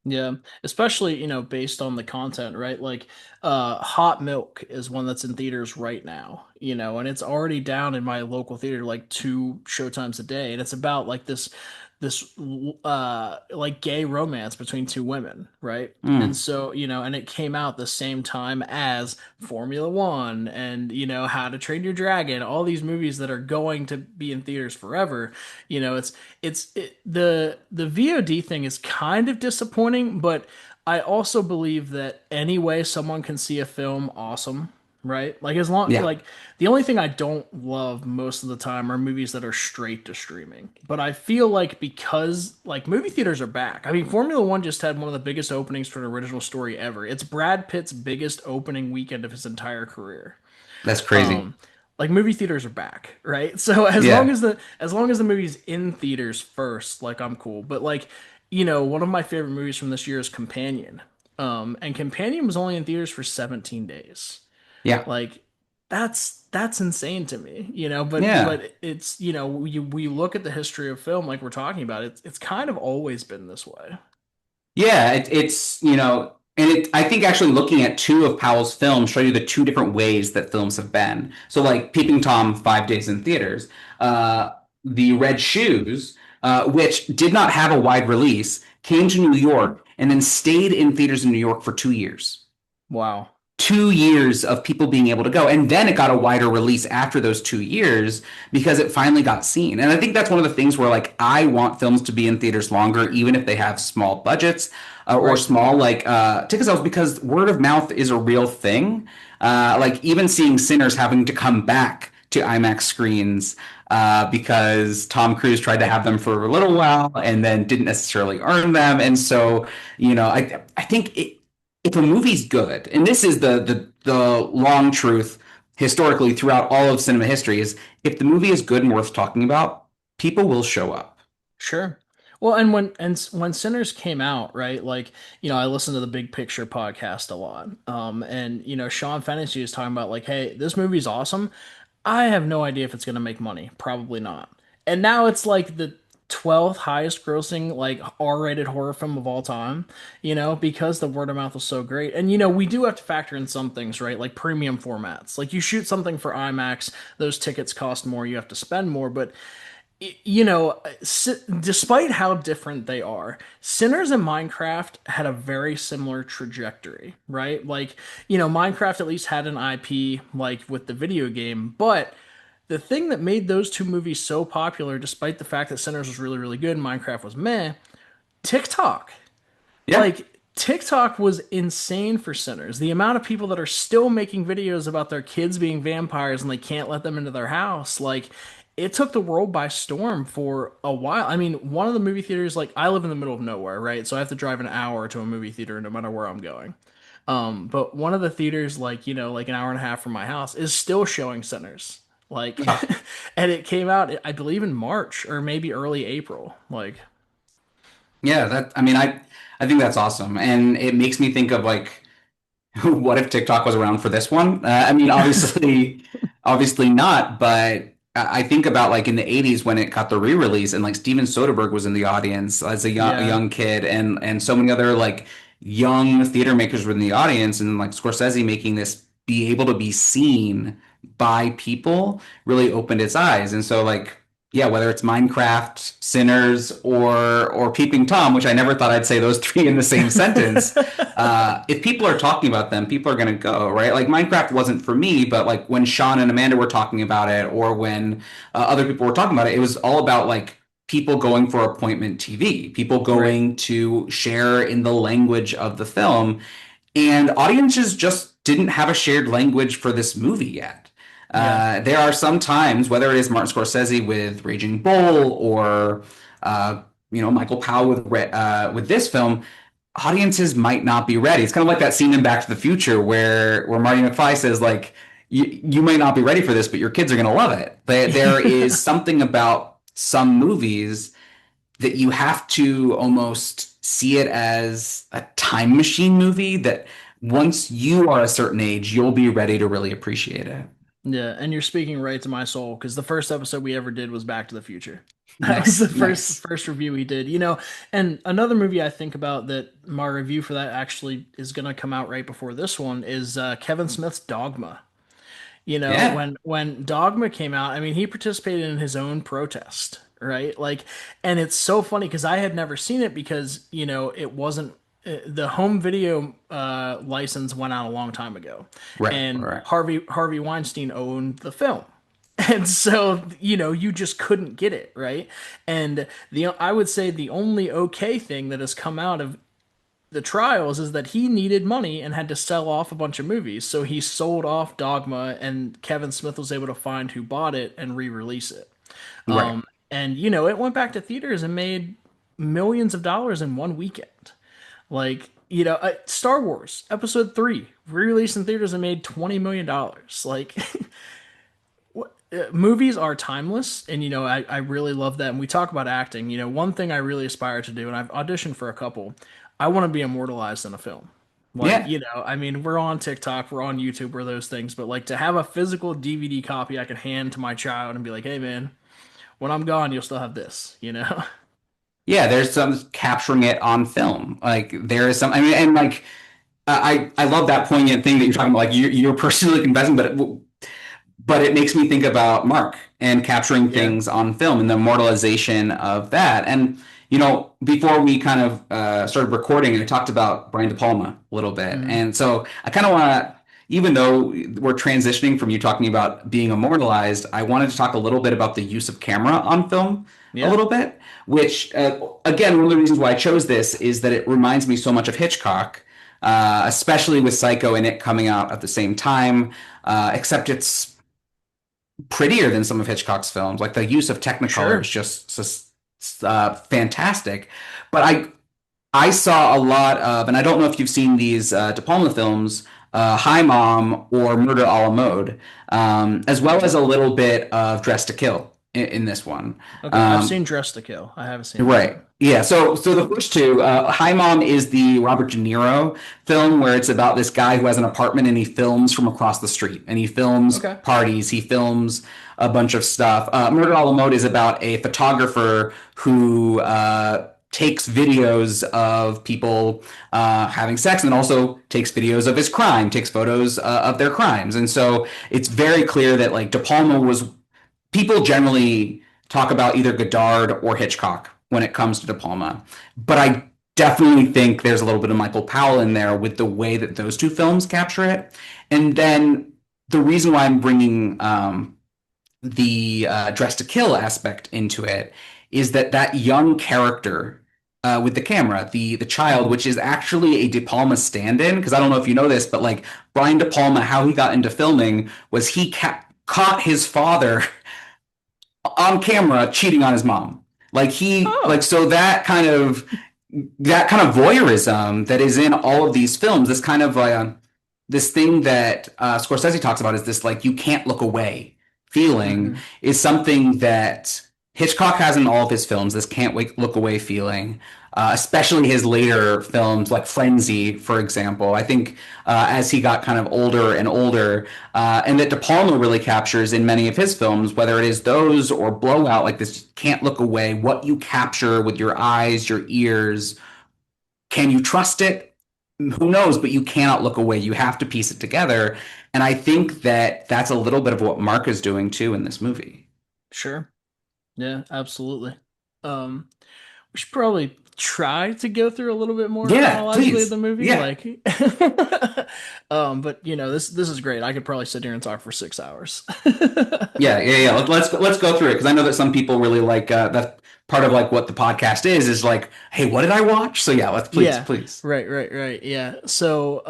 Yeah, especially, based on the content, right? Like, Hot Milk is one that's in theaters right now, and it's already down in my local theater like two showtimes a day, and it's about like this like gay romance between two women, right? And Mm, so, and it came out the same time as Formula One and, How to Train Your Dragon, all these movies that are going to be in theaters forever. The VOD thing is kind of disappointing, but I also believe that any way someone can see a film, awesome, right? Like as long yeah, like the only thing I don't love most of the time are movies that are straight to streaming. But I feel like because like movie theaters are back. I mean, Formula One just had one of the biggest openings for an original story ever. It's Brad Pitt's biggest opening weekend of his entire career. that's crazy. Um, like movie theaters are back, right? So as long Yeah, as the movie's in theaters first, like I'm cool. But like, one of my favorite movies from this year is Companion. And Companion was only in theaters for 17 days. yeah, Like that's insane to me, but yeah. it's, we look at the history of film like we're talking about. It's kind of always been this way. Yeah, it's, and I think actually looking at two of Powell's films show you the two different ways that films have been. So like Peeping Tom, 5 days in theaters, The Red Shoes, which did not have a wide release, came to New York and then stayed in theaters in New York for 2 years. Wow. 2 years of people being able to go. And then it got a wider release after those 2 years because it finally got seen. And I think that's one of the things where like I want films to be in theaters longer, even if they have small budgets, or Right. small like ticket sales, because word of mouth is a real thing. Like even seeing Sinners having to come back to IMAX screens because Tom Cruise tried to have them for a little while and then didn't necessarily earn them. And so, I think if a movie's good, and this is the long truth historically throughout all of cinema history, is if the movie is good and worth talking about, people will show up. Sure. Well, and when Sinners came out, right? Like, I listened to the Big Picture podcast a lot. And Sean Fennessy was talking about like, hey, this movie's awesome. I have no idea if it's gonna make money. Probably not. And now it's like the 12th highest grossing like R-rated horror film of all time, because the word of mouth was so great. And we do have to factor in some things, right? Like premium formats. Like you shoot something for IMAX, those tickets cost more, you have to spend more, but despite how different they are, Sinners and Minecraft had a very similar trajectory, right? Like, Minecraft at least had an IP, like with the video game, but the thing that made those two movies so popular, despite the fact that Sinners was really, really good and Minecraft was meh, TikTok. Yeah. Like, TikTok was insane for Sinners. The amount of people that are still making videos about their kids being vampires and they can't let them into their house, like, it took the world by storm for a while. I mean, one of the movie theaters, like, I live in the middle of nowhere, right? So I have to drive an hour to a movie theater no matter where I'm going. But one of the theaters, like, like an hour and a half from my house, is still showing Sinners. Like, Yeah. and it came out, I believe, in March or maybe early April. Like, Yeah, that I mean I think that's awesome. And it makes me think of like What if TikTok was around for this one? I mean, obviously not. But I think about like in the '80s when it got the re-release, and like Steven Soderbergh was in the audience as a Yeah, young kid, and so many other like young theater makers were in the audience, and like Scorsese making this be able to be seen by people really opened its eyes. And so like yeah, whether it's Minecraft, Sinners, or Peeping Tom, which I never thought I'd say those three in the same sentence. If people are talking about them, people are going to go, right? Like Minecraft wasn't for me, but like when Sean and Amanda were talking about it, or when other people were talking about it, it was all about like people going for appointment TV, people right. going to share in the language of the film, and audiences just didn't have a shared language for this movie yet. Yeah. There are some times, whether it is Martin Scorsese with Raging Bull or Michael Powell with this film, audiences might not be ready. It's kind of like that scene in Back to the Future where Marty McFly says like you might not be ready for this, but your kids are going to love it. There is something about some movies that you have to almost see it as a time machine movie that once you are a certain age, you'll be ready to really appreciate it. Yeah, and you're speaking right to my soul because the first episode we ever did was Back to the Future. That was the Nice, first nice. first review we did, you know. And another movie I think about that my review for that actually is gonna come out right before this one is Kevin Smith's Dogma. You know, Yeah, when Dogma came out, I mean, he participated in his own protest, right? Like, and it's so funny because I had never seen it because, you know, it wasn't the home video license went out a long time ago, right, and right. Harvey Weinstein owned the film. And so, you know, you just couldn't get it, right? And the I would say the only okay thing that has come out of the trials is that he needed money and had to sell off a bunch of movies. So he sold off Dogma, and Kevin Smith was able to find who bought it and re-release it. Right. And you know, it went back to theaters and made millions of dollars in one weekend. Like, you know, Star Wars Episode 3 re-released in theaters and made $20 million. Like, movies are timeless, and you know, I really love that. And we talk about acting. You know, one thing I really aspire to do, and I've auditioned for a couple, I want to be immortalized in a film. Like, Yeah. you know, I mean, we're on TikTok, we're on YouTube, we're those things, but like to have a physical DVD copy I can hand to my child and be like, hey man, when I'm gone, you'll still have this, you know? Yeah, there's some capturing it on film. Like there is some, I mean, and like I love that poignant thing that you're talking about. Like you're personally confessing, but it makes me think about Mark and capturing Yeah. things on film and the immortalization of that. And before we kind of started recording, I talked about Brian De Palma a little bit, Hmm. and so I kind of want to, even though we're transitioning from you talking about being immortalized, I wanted to talk a little bit about the use of camera on film a Yeah. little bit. Which, again, one of the reasons why I chose this is that it reminds me so much of Hitchcock, especially with Psycho and it coming out at the same time. Except it's prettier than some of Hitchcock's films. Like the use of Technicolor is Sure. just fantastic. But I saw a lot of, and I don't know if you've seen these De Palma films, Hi Mom or Murder a la Mode, as well as a little bit of Dress to Kill in this one. Okay. I've Um, seen Dress to Kill. I haven't seen that Right. one. Yeah. So the first two, Hi Mom is the Robert De Niro film where it's about this guy who has an apartment and he films from across the street and he films Okay. parties, he films a bunch of stuff. Murder a la Mode is about a photographer who takes videos of people having sex and also takes videos of his crime, takes photos of their crimes. And so it's very clear that like De Palma was people generally talk about either Godard or Hitchcock when it comes to De Palma, but I definitely think there's a little bit of Michael Powell in there with the way that those two films capture it. And then the reason why I'm bringing the Dress to Kill aspect into it is that that young character with the camera, the child, which is actually a De Palma stand-in, because I don't know if you know this, but like Brian De Palma, how he got into filming was he caught his father on camera cheating on his mom. Oh. So that kind of voyeurism that is in all of these films, this thing that Scorsese talks about is this like you can't look away feeling Hmm. is something that Hitchcock has in all of his films. This can't look away feeling. especially his later films like Frenzy, for example. I think as he got kind of older and older, and that De Palma really captures in many of his films, whether it is those or Blowout, like this can't look away, what you capture with your eyes, your ears, can you trust it? Who knows? But you cannot look away. You have to piece it together. And I think that that's a little bit of what Mark is doing too in this movie. Sure. Yeah, absolutely. Um, we should probably try to go through a little bit more Yeah, chronologically of please. the movie, Yeah. like, but this is great. I could probably sit here and talk for 6 hours. Yeah. Let's go through it because I know that some people really like that part of like what the podcast is like, hey, what did I watch? So yeah, let's Yeah, please. right. Yeah. So,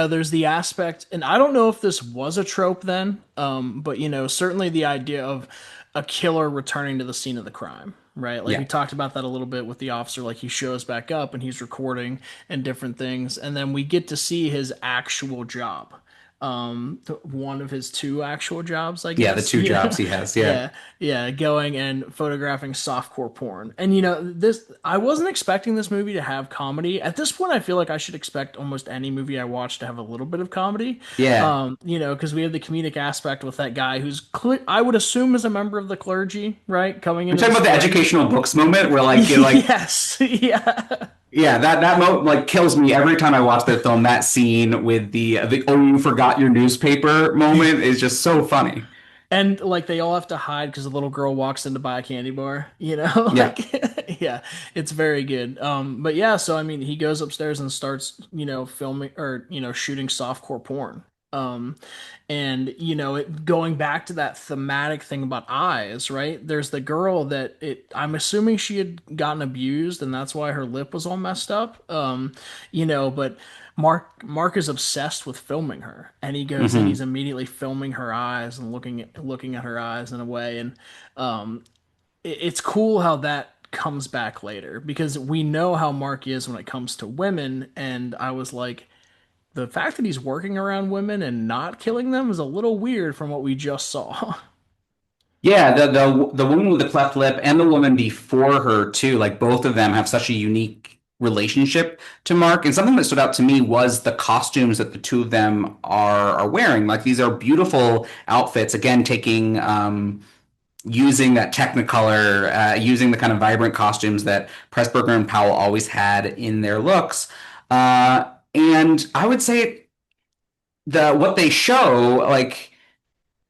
there's the aspect, and I don't know if this was a trope then, but certainly the idea of a killer returning to the scene of the crime, right? Like we Yeah. talked about that a little bit with the officer, like he shows back up and he's recording and different things, and then we get to see his actual job. One of his two actual jobs, I Yeah, the guess. two jobs he has. Yeah. Yeah, yeah, going and photographing softcore porn. And this I wasn't expecting this movie to have comedy. At this point, I feel like I should expect almost any movie I watch to have a little bit of comedy. Yeah. Because we have the comedic aspect with that guy who's I would assume is a member of the clergy, right? Coming We're into talking this about the place. educational books moment where like you're like Yes. Yeah. yeah, that moment like kills me every time I watch that film. That scene with the oh you forgot your newspaper moment is just so funny. And like they all have to hide because the little girl walks in to buy a candy bar, Yeah. like yeah, it's very good. But yeah, so I mean, he goes upstairs and starts, filming or shooting softcore porn. Um, and going back to that thematic thing about eyes, right? There's the girl that I'm assuming she had gotten abused and that's why her lip was all messed up. But Mark is obsessed with filming her, and he goes in. He's Hmm. immediately filming her eyes and looking at her eyes in a way, and um, it's cool how that comes back later because we know how Mark is when it comes to women, and I was like, the fact that he's working around women and not killing them is a little weird from what we just saw. Yeah, the woman with the cleft lip and the woman before her too, like both of them have such a unique relationship to Mark. And something that stood out to me was the costumes that the two of them are wearing. Like these are beautiful outfits. Again, taking using that Technicolor, using the kind of vibrant costumes that Pressburger and Powell always had in their looks. And I would say the what they show, like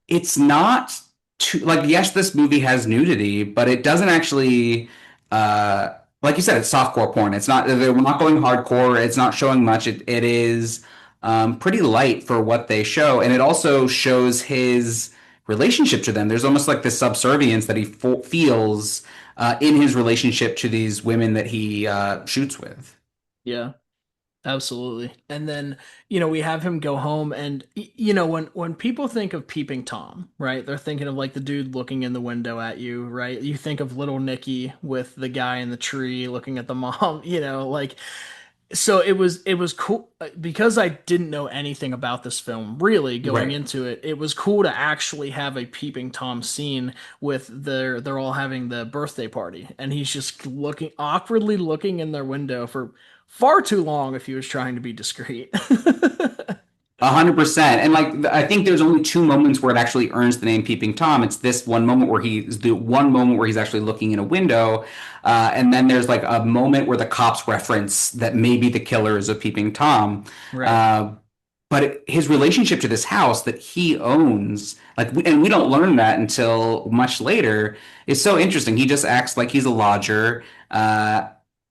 it's not too like yes, this movie has nudity, but it doesn't actually like you said, it's softcore porn. It's not we're not going hardcore, it's not showing much. It is pretty light for what they show, and it also shows his relationship to them. There's almost like this subservience that he feels in his relationship to these women that he shoots with. Yeah. Absolutely. And then, we have him go home and when people think of Peeping Tom, right? They're thinking of like the dude looking in the window at you, right? You think of little Nicky with the guy in the tree looking at the mom, like so it was cool because I didn't know anything about this film really going Right. into it. It was cool to actually have a Peeping Tom scene with they're all having the birthday party and he's just looking awkwardly looking in their window for far too long if he was trying to be discreet. 100%. And like I think there's only two moments where it actually earns the name Peeping Tom. It's this one moment where he's the one moment where he's actually looking in a window, and then there's like a moment where the cops reference that maybe the killer is a Peeping Tom. Right. Uh, but his relationship to this house that he owns, and we don't learn that until much later, is so interesting. He just acts like he's a lodger.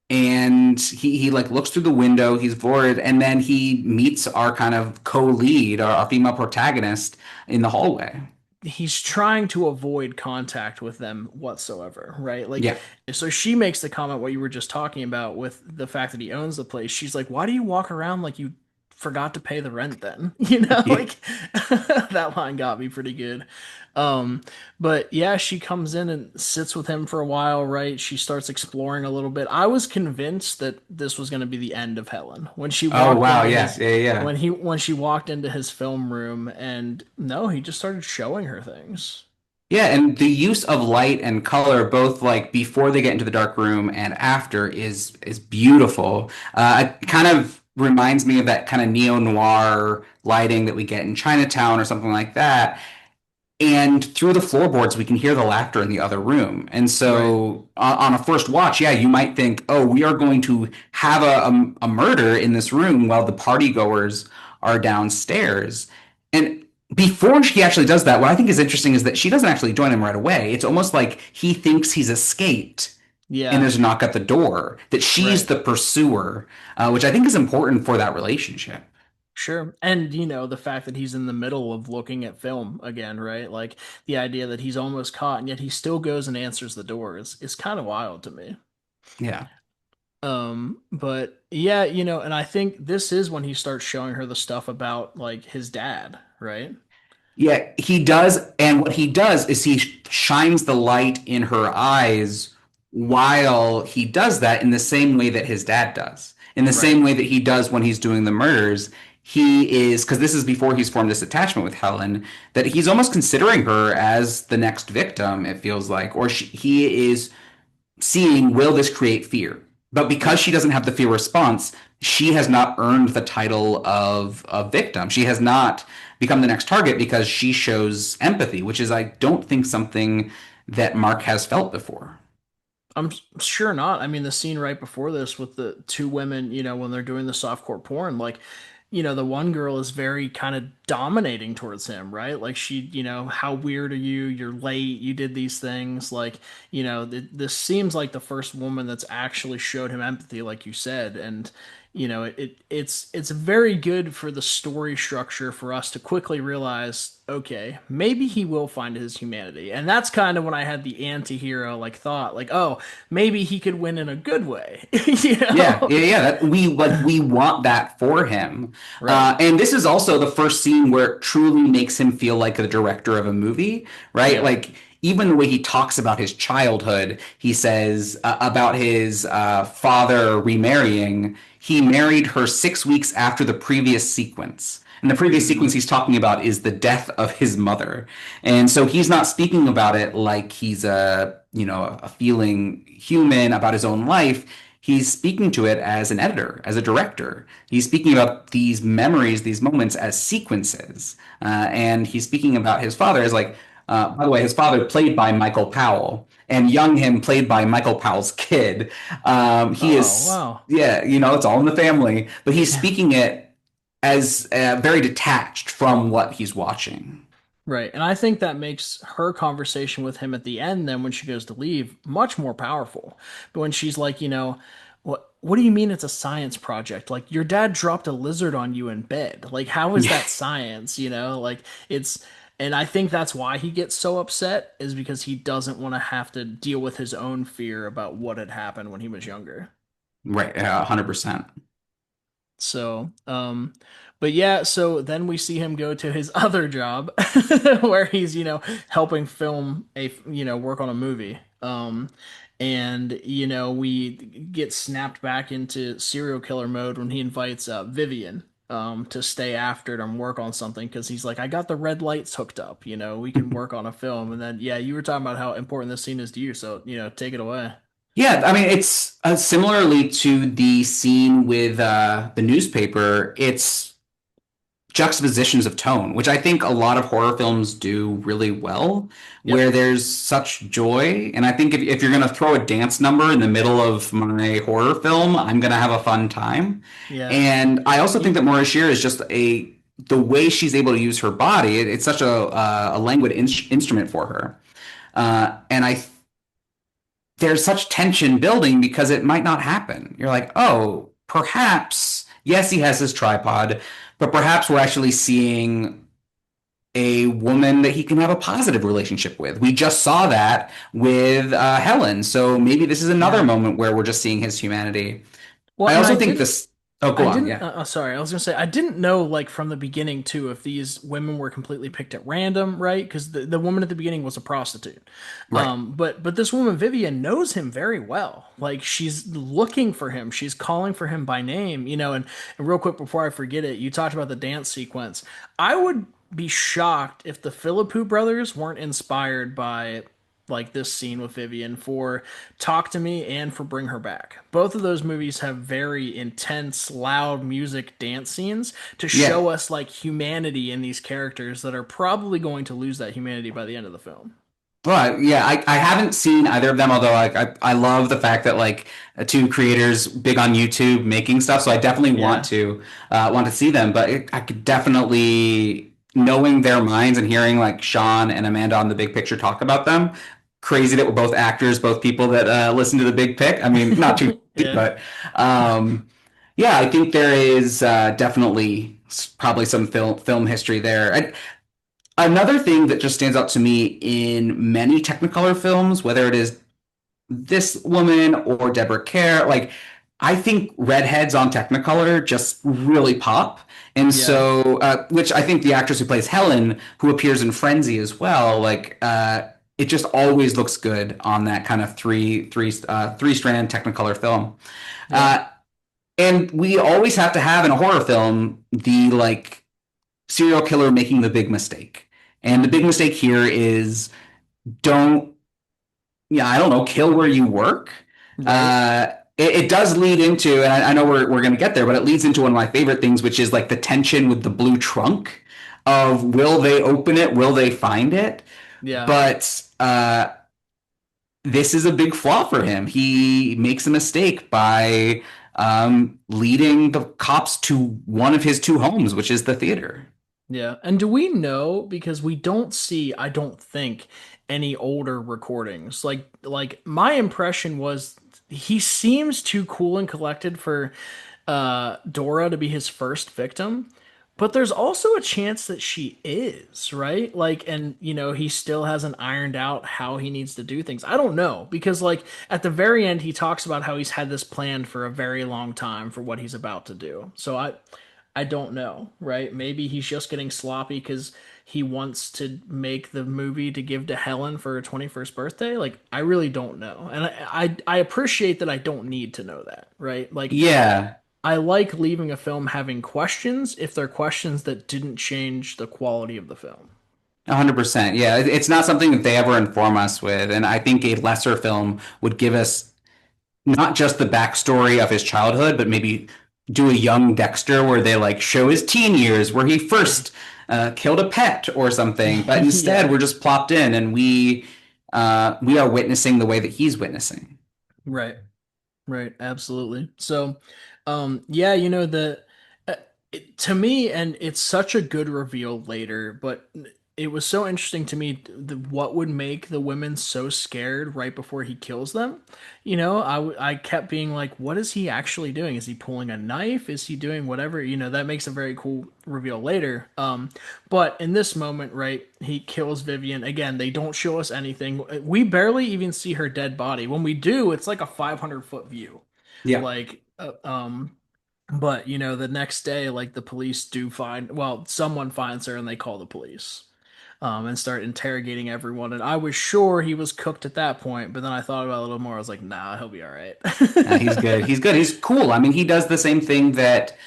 And he like looks through the window, he's bored, and then he meets our kind of co-lead, our female protagonist in the hallway. He's trying to avoid contact with them whatsoever, right? Like, Yeah. so she makes the comment what you were just talking about with the fact that he owns the place. She's like, "Why do you walk around like you forgot to pay the rent then?" Yeah. Like that line got me pretty good. Um, but yeah, she comes in and sits with him for a while, right? She starts exploring a little bit. I was convinced that this was going to be the end of Helen when she Oh walked wow, into yeah, his yeah, yeah. when she walked into his film room and no, he just started showing her things. Yeah, and the use of light and color, both like before they get into the dark room and after, is beautiful. It kind of reminds me of that kind of neo-noir lighting that we get in Chinatown or something like that. And through the floorboards, we can hear the laughter in the other room. And Right. so on a first watch, yeah, you might think, oh, we are going to have a murder in this room while the party goers are downstairs. And before he actually does that, what I think is interesting is that she doesn't actually join him right away. It's almost like he thinks he's escaped and Yeah. there's a knock at the door, that she's Right. the pursuer, which I think is important for that relationship. Sure. And, the fact that he's in the middle of looking at film again, right? Like the idea that he's almost caught and yet he still goes and answers the door is kind of wild to me. Yeah. But yeah, and I think this is when he starts showing her the stuff about like his dad, right? Yeah, he does. And what he does is he shines the light in her eyes while he does that in the same way that his dad does. In the Right. same way that he does when he's doing the murders. He is, because this is before he's formed this attachment with Helen, that he's almost considering her as the next victim, it feels like. He is seeing, will this create fear? But because Right. she doesn't have the fear response, she has not earned the title of a victim. She has not become the next target because she shows empathy, which is, I don't think, something that Mark has felt before. Sure not. I mean, the scene right before this with the two women, when they're doing the softcore porn, like, the one girl is very kind of dominating towards him, right? Like she, how weird are you? You're late. You did these things. Like, this seems like the first woman that's actually showed him empathy, like you said. And, it's very good for the story structure for us to quickly realize, okay, maybe he will find his humanity. And that's kind of when I had the anti-hero like thought, like, oh, maybe he could win in a good way, you Yeah, know? yeah, yeah. We want that for him, Right. and this is also the first scene where it truly makes him feel like the director of a movie, right? Yeah. Like even the way he talks about his childhood, he says about his father remarrying. He married her 6 weeks after the previous sequence. And the previous sequence Hmm. he's talking about is the death of his mother. And so he's not speaking about it like he's a feeling human about his own life. He's speaking to it as an editor, as a director. He's speaking about these memories, these moments as sequences. And he's speaking about his father as like, by the way, his father played by Michael Powell and young him played by Michael Powell's kid. He Oh, is, wow. yeah, it's all in the family, but he's Yeah. speaking it as very detached from what he's watching. Right. And I think that makes her conversation with him at the end, then when she goes to leave, much more powerful. But when she's like, what do you mean it's a science project? Like your dad dropped a lizard on you in bed. Like how is Yeah, that science? Like it's and I think that's why he gets so upset is because he doesn't want to have to deal with his own fear about what had happened when he was younger. right, 100%. So, but yeah, so then we see him go to his other job where he's, helping film work on a movie. And, we get snapped back into serial killer mode when he invites Vivian to stay after it and work on something because he's like, I got the red lights hooked up, we can work on a film. And then, yeah, you were talking about how important this scene is to you, so, take it away. Yeah, I mean, it's similarly to the scene with the newspaper. It's juxtapositions of tone, which I think a lot of horror films do really well, Yep. where there's such joy. And I think if you're going to throw a dance number in the middle of my horror film, I'm going to have a fun time. Yeah. And I also think You, that Maura Shear is just the way she's able to use her body. It's such a languid instrument for her. And there's such tension building because it might not happen. You're like, oh, perhaps, yes, he has his tripod, but perhaps we're actually seeing a woman that he can have a positive relationship with. We just saw that with Helen. So maybe this is another yeah. moment where we're just seeing his humanity. Well, I and also think this, oh, go I on. didn't. Yeah. Sorry, I was gonna say I didn't know like from the beginning too if these women were completely picked at random, right? Because the woman at the beginning was a prostitute, Right. but this woman Vivian knows him very well. Like she's looking for him, she's calling for him by name, and real quick before I forget it, you talked about the dance sequence. I would. be shocked if the Philippou brothers weren't inspired by like this scene with Vivian for Talk to Me and for Bring Her Back. Both of those movies have very intense, loud music dance scenes to Yeah. show us like humanity in these characters that are probably going to lose that humanity by the end of the film. But yeah, I haven't seen either of them, although like I love the fact that like two creators big on YouTube making stuff, so I definitely Yeah. want to see them. But I could definitely knowing their minds and hearing like Sean and Amanda on The Big Picture talk about them. Crazy that we're both actors, both people that listen to The Big Pick. I mean, not too, Yeah. but um, yeah, I think there is definitely probably some film history there. Another thing that just stands out to me in many Technicolor films, whether it is this woman or Deborah Kerr, like I think redheads on Technicolor just really pop. And Yeah. so, which I think the actress who plays Helen, who appears in Frenzy as well, like it just always looks good on that kind of three strand Technicolor film. Yeah. Uh, and we always have to have in a horror film the like serial killer making the big mistake. And the big mistake here is don't, yeah, I don't know, kill where you work. Right. It does lead into, and I know we're going to get there, but it leads into one of my favorite things, which is like the tension with the blue trunk of will they open it? Will they find it? Yeah. But this is a big flaw for him. He makes a mistake by leading the cops to one of his two homes, which is the theater. Yeah. And do we know, because we don't see, I don't think, any older recordings. Like my impression was he seems too cool and collected for Dora to be his first victim. But there's also a chance that she is, right? Like, and he still hasn't ironed out how he needs to do things. I don't know, because like at the very end, he talks about how he's had this planned for a very long time for what he's about to do. So I don't know, right? Maybe he's just getting sloppy because he wants to make the movie to give to Helen for her 21st birthday. Like, I really don't know. And I appreciate that I don't need to know that, right? Like, Yeah, I like leaving a film having questions if they're questions that didn't change the quality of the film. 100%. Yeah, it's not something that they ever inform us with. And I think a lesser film would give us not just the backstory of his childhood, but maybe do a young Dexter where they like show his teen years where he first killed a pet or something. But instead, Yeah, we're just plopped in and we are witnessing the way that he's witnessing. right. Right, absolutely. So, yeah, uh, to me, and it's such a good reveal later, but it was so interesting to me what would make the women so scared right before he kills them. I kept being like, what is he actually doing? Is he pulling a knife? Is he doing whatever? That makes a very cool reveal later. But in this moment, right, he kills Vivian. Again, they don't show us anything. We barely even see her dead body. When we do, it's like a 500-foot view. Yeah. Like, but the next day, like the police do find, well, someone finds her and they call the police, and start interrogating everyone. And I was sure he was cooked at that point, but then I thought about it a little more. I was like, nah, he'll be all right. He's good. He's good. He's cool. I mean, he does the same thing that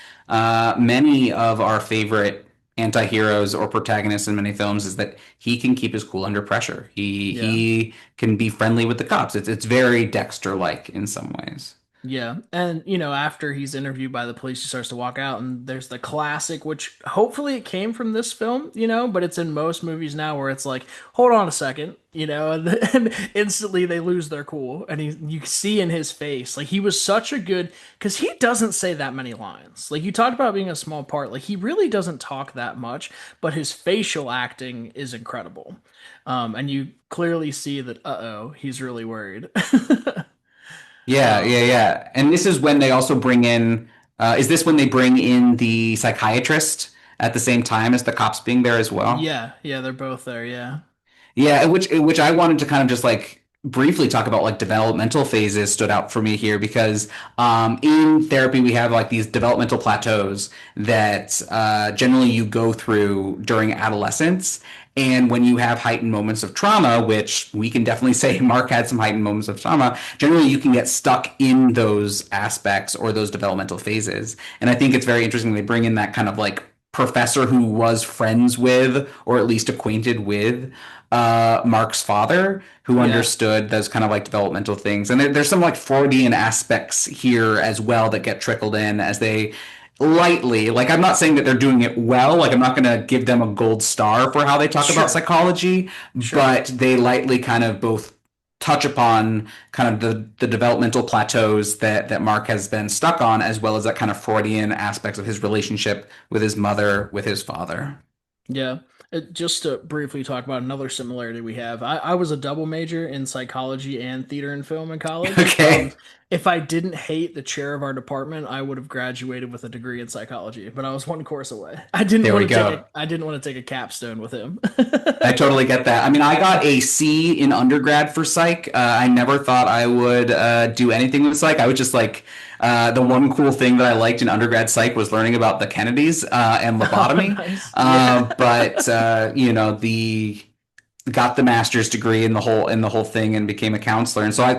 many of our favorite anti-heroes or protagonists in many films is that he can keep his cool under pressure. He Yeah. he can be friendly with the cops. It's very Dexter-like in some ways. Yeah. And, after he's interviewed by the police, he starts to walk out, and there's the classic, which hopefully it came from this film, but it's in most movies now where it's like, hold on a second, and instantly they lose their cool. And you see in his face, like he was such a good, because he doesn't say that many lines. Like you talked about being a small part, like he really doesn't talk that much, but his facial acting is incredible. And you clearly see that, uh-oh, he's really worried. Yeah, Um, yeah, yeah. And this is when they also bring in, is this when they bring in the psychiatrist at the same time as the cops being there as well? Yeah, yeah, they're both there. Yeah, Yeah, which I wanted to kind of just like briefly talk about like developmental phases stood out for me here because in therapy we have like these developmental plateaus that generally you go through during adolescence. And when you have heightened moments of trauma, which we can definitely say Mark had some heightened moments of trauma, generally you can get stuck in those aspects or those developmental phases. And I think it's very interesting they bring in that kind of like professor who was friends with, or at least acquainted with, Mark's father, who Yeah, understood those kind of like developmental things. And there's some like Freudian aspects here as well that get trickled in as they lightly, like I'm not saying that they're doing it well, like I'm not going to give them a gold star for how they talk about sure, psychology, sure. but they lightly kind of both touch upon kind of the developmental plateaus that Mark has been stuck on, as well as that kind of Freudian aspects of his relationship with his mother, with his father. Yeah. Just to briefly talk about another similarity we have, I was a double major in psychology and theater and film in college. Okay, If I didn't hate the chair of our department, I would have graduated with a degree in psychology, but I was one course away. there we go. I didn't want to take a capstone with him. I totally get that. I mean, I got a C in undergrad for psych. I never thought I would do anything with psych. I was just like, the one cool thing that I liked in undergrad psych was learning about the Kennedys and Oh, lobotomy. nice. Yeah. But you know, the got the master's degree in the whole thing and became a counselor. And so I've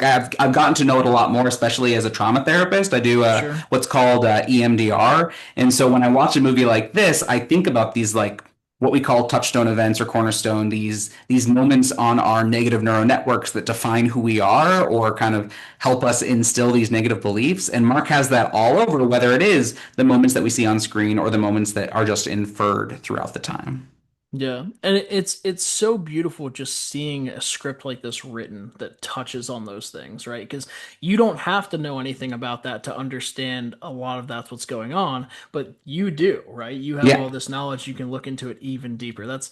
gotten to know it a lot more, especially as a trauma therapist. I do Sure. what's called EMDR. And so when I watch a movie like this, I think about these like what we call touchstone events or cornerstone, these moments on our negative neural networks that define who we are or kind of help us instill these negative beliefs. And Mark has that all over, whether it is the moments that we see on screen or the moments that are just inferred throughout the time. Yeah, and it's so beautiful just seeing a script like this written that touches on those things, right? Because you don't have to know anything about that to understand a lot of that's what's going on, but you do, right? You have Yeah, all this knowledge, you can look into it even deeper. That's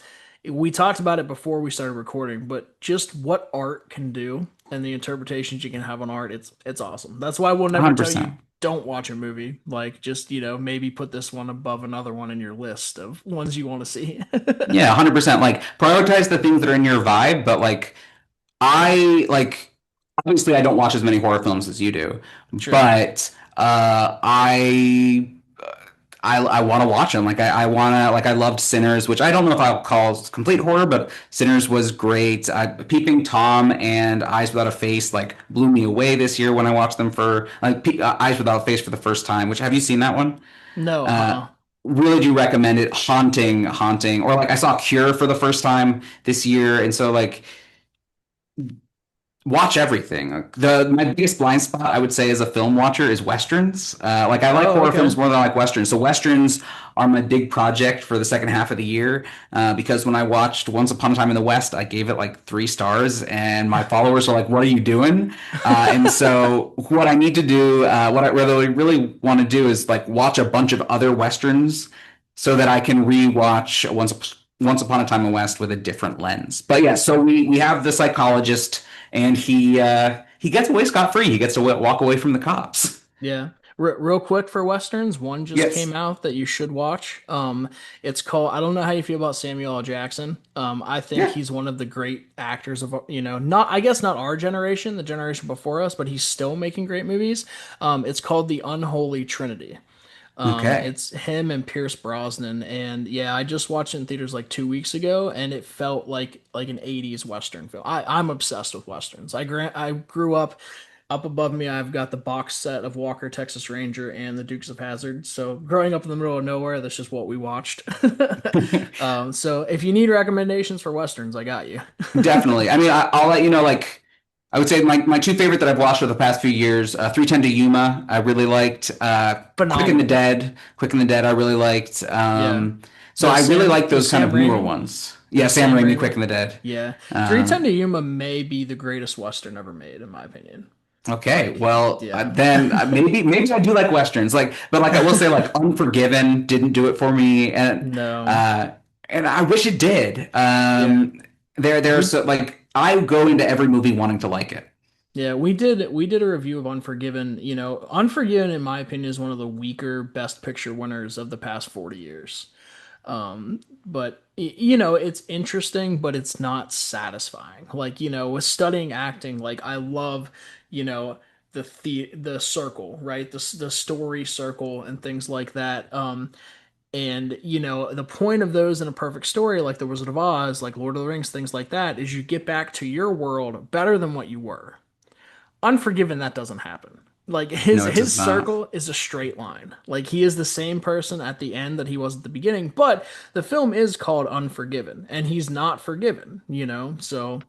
we talked about it before we started recording, but just what art can do and the interpretations you can have on art, it's awesome. That's why we'll never tell 100%. you don't watch a movie. Like just, maybe put this one above another one in your list of ones you want to see. Yeah, 100%. Like prioritize the things that are in your vibe, but I like obviously I don't watch as many horror films as you do, Sure. but I want to watch them. Like I want to like I loved Sinners, which I don't know if I'll call complete horror, but Sinners was great. Peeping Tom and Eyes Without a Face like blew me away this year when I watched them for like Eyes Without a Face for the first time. Which have you seen that one? No, Uh, uh-uh. really do recommend it. Haunting, haunting. Or like I saw Cure for the first time this year, and so like watch everything. The my biggest blind spot I would say as a film watcher is westerns. Like I like Oh, horror okay. films more than I like westerns. So westerns are my big project for the second half of the year. Because when I watched Once Upon a Time in the West, I gave it like 3 stars, and my followers are like, "What are you doing?" And so what I need to do, what I really want to do is like watch a bunch of other westerns so that I can rewatch Once Upon a Time in the West with a different lens. But yeah, so we have the psychologist and he gets away scot free. He gets to walk away from the cops. Yeah. Real quick for Westerns, one just Yes. came out that you should watch. It's called, I don't know how you feel about Samuel L. Jackson. I think Yeah. he's one of the great actors of, not, I guess not our generation, the generation before us, but he's still making great movies. It's called The Unholy Trinity. Okay. It's him and Pierce Brosnan, and yeah, I just watched it in theaters like 2 weeks ago, and it felt like an '80s Western film. I'm obsessed with Westerns. I grew up above me. I've got the box set of Walker, Texas Ranger, and the Dukes of Hazzard. So growing up in the middle of nowhere, that's just what we watched. So if you need recommendations for Westerns, I got you. Definitely. I mean, I'll let you know. Like, I would say my two favorite that I've watched for the past few years: 310 to Yuma, I really liked. Quick and the Phenomenal. Dead, Quick and the Dead, I really liked. Yeah. So I really like The those kind Sam of newer Raimi, ones. Yeah, the Sam Sam Raimi, Quick Raimi. and the Dead. Yeah. 310 Um, to Yuma may be the greatest Western ever made, in my opinion. Okay, Like, well yeah. then maybe I do like westerns, like but like I will say like Unforgiven didn't do it for me, No. uh, and I wish it did. Yeah. There's We so, like I go into every movie wanting to like it. yeah, we did a review of Unforgiven. Unforgiven in my opinion is one of the weaker best picture winners of the past 40 years. But it's interesting, but it's not satisfying. Like, with studying acting, like I love, you know, the circle, right? The story circle and things like that. And the point of those in a perfect story, like The Wizard of Oz, like Lord of the Rings, things like that, is you get back to your world better than what you were. Unforgiven, that doesn't happen. Like No, it his does not. circle is a straight line. Like he is the same person at the end that he was at the beginning, but the film is called Unforgiven, and he's not forgiven, you know? So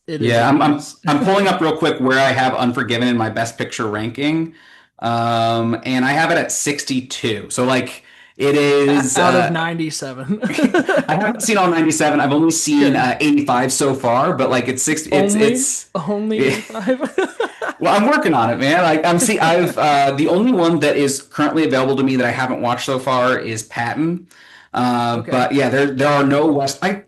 it is Yeah, what it is. I'm pulling up real quick where I have Unforgiven in my Best Picture ranking, and I have it at 62. So like it is. Out of 97. I haven't seen all 97. I've only seen Okay. 85 so far, but like it's 60. Only Yeah. 85. Well, I'm working on it, man. I've the only one that is currently available to me that I haven't watched so far is Patton. Okay. But yeah, there are no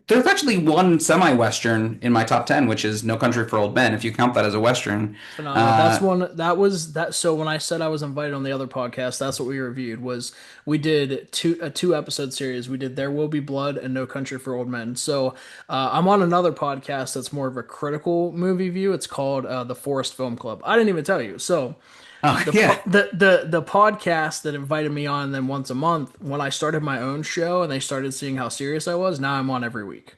there's actually one semi-western in my top 10, which is No Country for Old Men, if you count that as a western. Phenomenal. That's Uh, one that was that so when I said I was invited on the other podcast, that's what we reviewed was we did two episode series. We did There Will Be Blood and No Country for Old Men. So I'm on another podcast that's more of a critical movie view. It's called the Forest Film Club. I didn't even tell you. So oh yeah, the podcast that invited me on them once a month, when I started my own show and they started seeing how serious I was, now I'm on every week.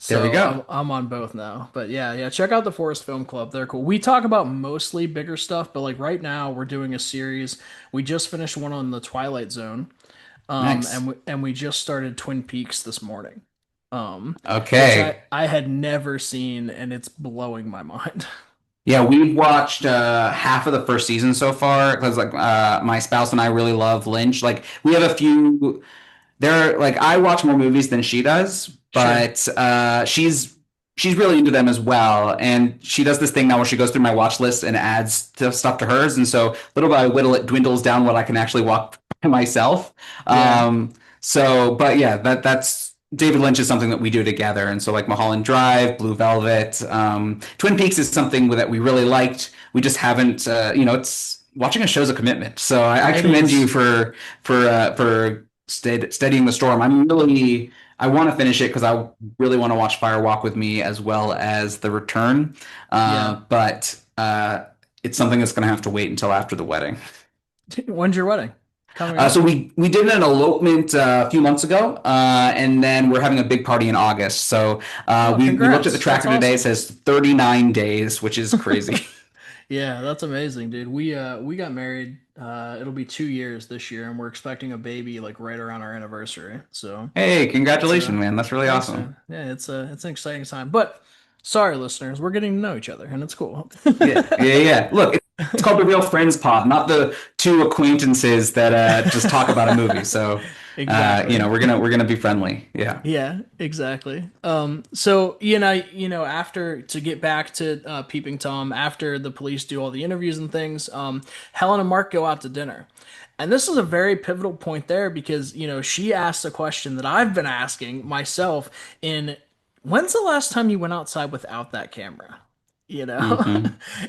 there we So go. I'm on both now. But yeah, yeah, check out the Forest Film Club. They're cool. We talk about mostly bigger stuff, but like right now we're doing a series. We just finished one on the Twilight Zone. Nice. And we just started Twin Peaks this morning. Which Okay. I had never seen and it's blowing my mind. Yeah, we've watched half of the first season so far because like my spouse and I really love Lynch. Like we have a few there like I watch more movies than she does, Sure. but she's really into them as well. And she does this thing now where she goes through my watch list and adds stuff to hers. And so little by little it dwindles down what I can actually watch by myself. Yeah. But yeah, that's David Lynch is something that we do together. And so like Mulholland Drive, Blue Velvet, Twin Peaks is something that we really liked. We just haven't, it's watching a show's a commitment. So I It commend you is. for steadying the storm. I want to finish it because I really want to watch Fire Walk with Me as well as The Return. Yeah. But it's something that's going to have to wait until after the wedding. When's your wedding? Coming So up. we did an elopement a few months ago, and then we're having a big party in August. So Oh, we looked at the congrats. That's tracker today. It awesome. says 39 days, which is crazy. Yeah, that's amazing, dude. We got married. It'll be 2 years this year, and we're expecting a baby like right around our anniversary. So Hey, it's congratulations, a man! That's really thanks, awesome. man. Yeah, it's an exciting time. But sorry, listeners, we're getting to know each other, and it's cool. Yeah, yeah, yeah. Look, it's called the Real Friends Pod, not the two acquaintances that just talk about a movie. So, Exactly. we're gonna be friendly. Yeah. Yeah, exactly. So after to get back to Peeping Tom, after the police do all the interviews and things, Helen and Mark go out to dinner, and this is a very pivotal point there because she asked a question that I've been asking myself in when's the last time you went outside without that camera? You know? Hmm.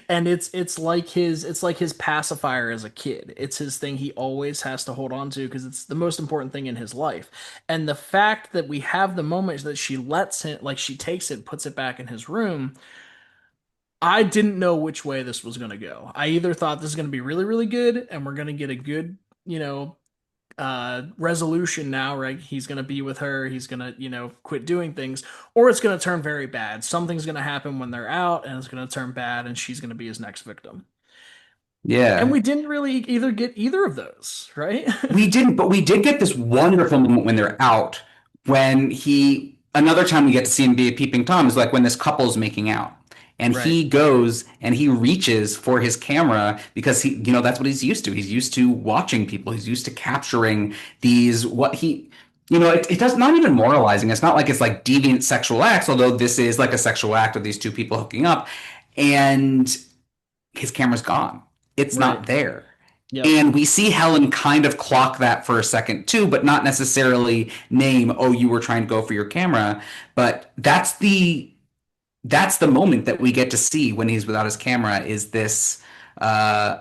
And it's like his pacifier as a kid. It's his thing he always has to hold on to because it's the most important thing in his life. And the fact that we have the moment that she lets him, like she takes it, puts it back in his room, I didn't know which way this was going to go. I either thought this is going to be really, really good and we're going to get a good, resolution now, right? He's going to be with her, he's going to, quit doing things, or it's going to turn very bad. Something's going to happen when they're out and it's going to turn bad and she's going to be his next victim. And Yeah. we didn't really either get either of those, right? We didn't, but we did get this wonderful moment when they're out. Another time we get to see him be a peeping Tom is like when this couple's making out. And Right. he goes and he reaches for his camera because that's what he's used to. He's used to watching people. He's used to capturing it does not even moralizing. It's not like it's like deviant sexual acts, although this is like a sexual act of these two people hooking up. And his camera's gone. It's Right. not there. Yep. And we see Helen kind of clock that for a second too, but not necessarily name, oh, you were trying to go for your camera. But that's the moment that we get to see when he's without his camera is this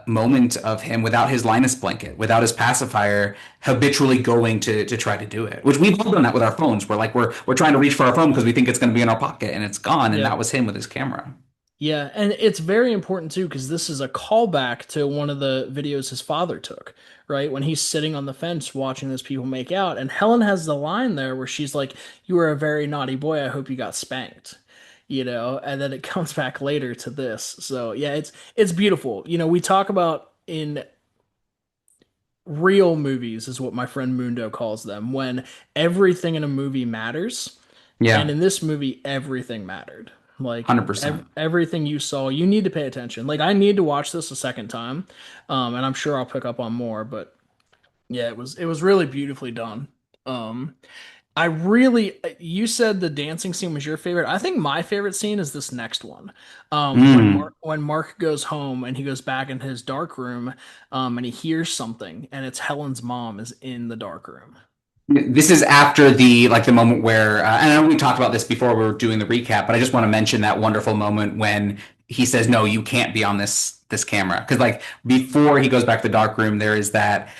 moment of him without his Linus blanket, without his pacifier, habitually going to try to do it. Which we've all done that with our phones. We're trying to reach for our phone because we think it's going to be in our pocket and it's gone. And that Yep. was him with his camera. Yeah, and it's very important too because this is a callback to one of the videos his father took, right? When he's sitting on the fence watching those people make out, and Helen has the line there where she's like, "You were a very naughty boy. I hope you got spanked." and then it comes back later to this. So yeah, it's beautiful. We talk about in real movies is what my friend Mundo calls them, when everything in a movie matters. And Yeah, in this movie, everything mattered. Like 100%. everything you saw, you need to pay attention. Like I need to watch this a second time, and I'm sure I'll pick up on more. But yeah, it was really beautifully done. Um, I really, you said the dancing scene was your favorite. I think my favorite scene is this next one. Mm. When Mark goes home and he goes back in his dark room, and he hears something, and it's Helen's mom is in the dark room. This is after the moment where and I know we talked about this before we were doing the recap, but I just want to mention that wonderful moment when he says, "No, you can't be on this camera." Because like before he goes back to the dark room, there is that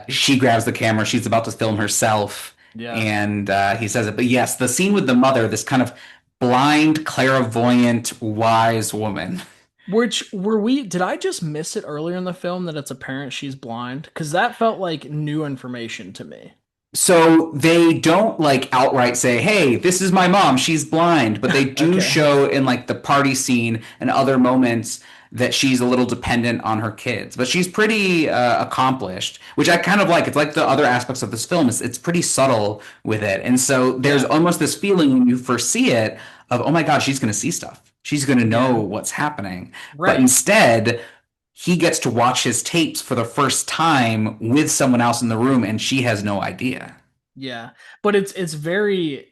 she grabs the camera, she's about to film herself, Yeah. and he says it. But yes, the scene with the mother, this kind of blind, clairvoyant, wise woman. Which did I just miss it earlier in the film that it's apparent she's blind? Because that felt like new information to me. So they don't like outright say, "Hey, this is my mom. She's blind," but they do Okay. show in like the party scene and other moments that she's a little dependent on her kids. But she's pretty accomplished, which I kind of like. It's like the other aspects of this film. It's pretty subtle with it, and so there's Yeah. almost this feeling when you first see it of, "Oh my God, she's going to see stuff. She's going to know Yeah. what's happening." But Right. instead, he gets to watch his tapes for the first time with someone else in the room, and she has no idea. Yeah. But it's very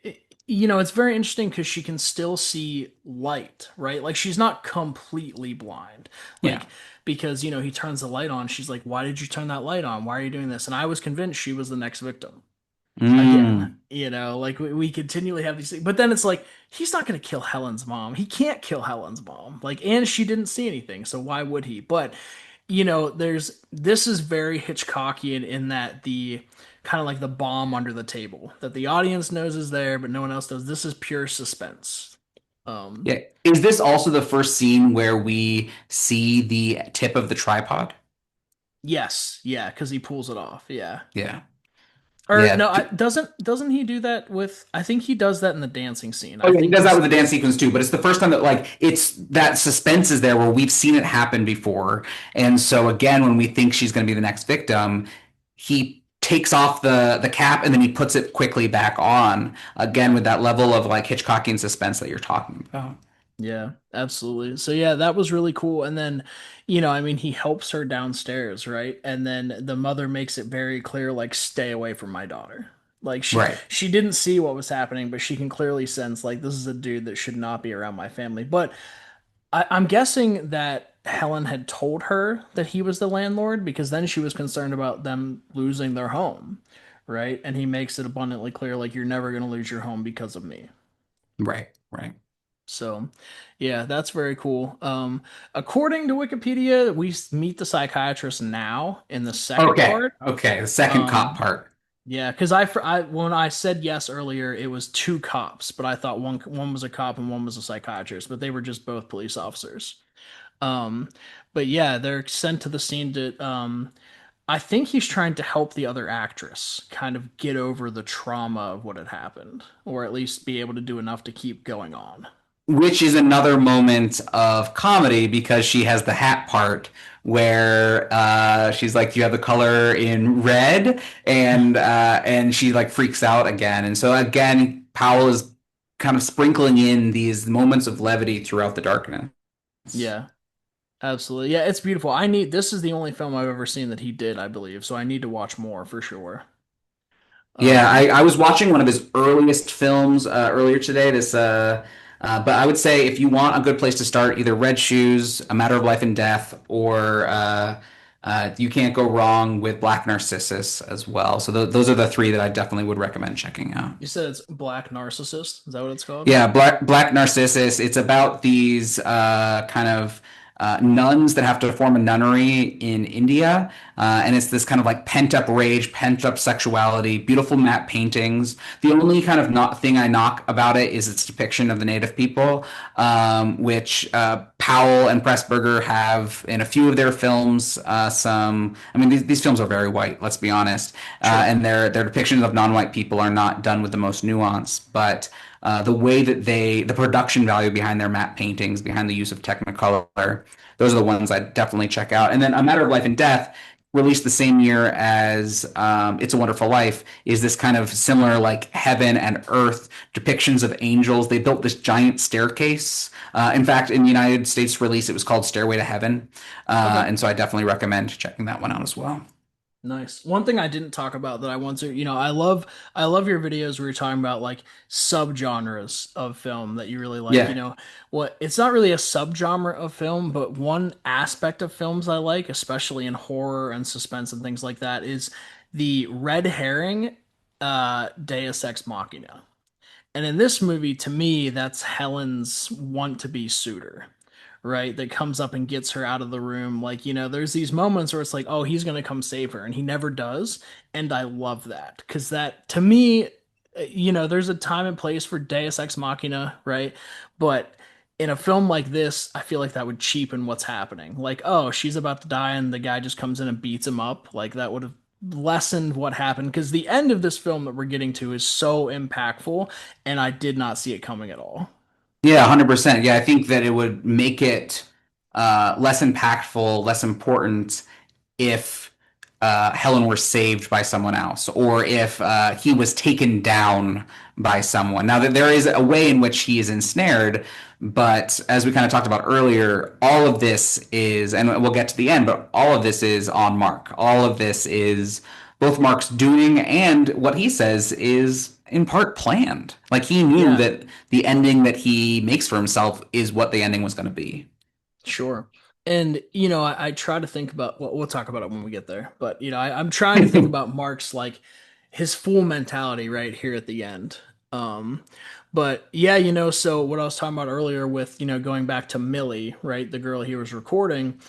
it's very interesting because she can still see light, right? Like she's not completely blind. Yeah. Like because he turns the light on, she's like, "Why did you turn that light on? Why are you doing this?" And I was convinced she was the next victim. Again, Mm, like we continually have these things, but then it's like he's not going to kill Helen's mom. He can't kill Helen's mom. Like, and she didn't see anything, so why would he? But this is very Hitchcockian in that the kind of like the bomb under the table that the audience knows is there, but no one else does. This is pure suspense. Um, yeah. Is this also the first scene where we see the tip of the tripod? yes, yeah, because he pulls it off. Yeah. Yeah. Or Yeah. no, doesn't he do that with? I think he does that in the dancing scene. Oh I yeah, he think does that he's with the dance sequence too, but it's the first time that like it's that suspense is there where we've seen it happen before. And so again, when we think she's going to be the next victim, he takes off the cap and then he puts it quickly back on again with that level of like Hitchcockian suspense that you're talking about. Yeah, absolutely. So yeah, that was really cool. And then, I mean, he helps her downstairs, right? And then the mother makes it very clear, like, stay away from my daughter. Like she Right. she didn't see what was happening, but she can clearly sense like this is a dude that should not be around my family. But I'm guessing that Helen had told her that he was the landlord because then she was concerned about them losing their home, right? And he makes it abundantly clear, like, you're never gonna lose your home because of me. Right. Right. So, yeah, that's very cool. According to Wikipedia, we meet the psychiatrist now in the second Okay. part. Okay. The second cop Um, part. yeah, because when I said yes earlier, it was two cops, but I thought one was a cop and one was a psychiatrist, but they were just both police officers. Um, but yeah, they're sent to the scene to. I think he's trying to help the other actress kind of get over the trauma of what had happened, or at least be able to do enough to keep going on. Which is another moment of comedy because she has the hat part where she's like, "Do you have the color in red?" And she like freaks out again. And so again, Powell is kind of sprinkling in these moments of levity throughout the darkness. Yeah. Absolutely. Yeah, it's beautiful. This is the only film I've ever seen that he did, I believe. So I need to watch more for sure. Yeah, Um, I was watching one of his earliest films earlier today. But I would say if you want a good place to start, either Red Shoes, A Matter of Life and Death, or you can't go wrong with Black Narcissus as well. So those are the three that I definitely would recommend checking out. you said it's Black Narcissist. Is that what it's called? Yeah, Black Narcissus. It's about these kind of nuns that have to form a nunnery in India, and it's this kind of like pent up rage, pent up sexuality, beautiful matte paintings. The only kind of not thing I knock about it is its depiction of the native people, which Powell and Pressburger have in a few of their films I mean, these films are very white, let's be honest, Sure. and their depictions of non-white people are not done with the most nuance. But the way that the production value behind their matte paintings, behind the use of Technicolor, those are the ones I definitely check out. And then A Matter of Life and Death, released the same year as It's a Wonderful Life, is this kind of similar, like heaven and earth depictions of angels. They built this giant staircase. In fact, in the United States release, it was called Stairway to Heaven. Okay. And so I definitely recommend checking that one out as well. Nice. One thing I didn't talk about that I want to, I love your videos where you're talking about like subgenres of film that you really like. Yeah. What it's not really a subgenre of film, but one aspect of films I like, especially in horror and suspense and things like that, is the red herring Deus Ex Machina. And in this movie, to me, that's Helen's want to be suitor, right? That comes up and gets her out of the room. Like, there's these moments where it's like, oh, he's going to come save her, and he never does. And I love that because that, to me, there's a time and place for Deus Ex Machina, right? But in a film like this, I feel like that would cheapen what's happening. Like, oh, she's about to die, and the guy just comes in and beats him up. Like, that would have lessened what happened because the end of this film that we're getting to is so impactful, and I did not see it coming at all. Yeah, 100%. Yeah, I think that it would make it less impactful, less important if Helen were saved by someone else, or if he was taken down by someone. Now, that there is a way in which he is ensnared, but as we kind of talked about earlier, all of this is, and we'll get to the end, but all of this is on Mark. All of this is both Mark's doing and what he says is in part planned. Like he knew Yeah, that the ending that he makes for himself is what the ending was going to be. sure. And I try to think about, well, we'll talk about it when we get there, but I'm trying to think about Mark's like his full mentality right here at the end. Um, but yeah, so what I was talking about earlier with, going back to Millie, right, the girl he was recording,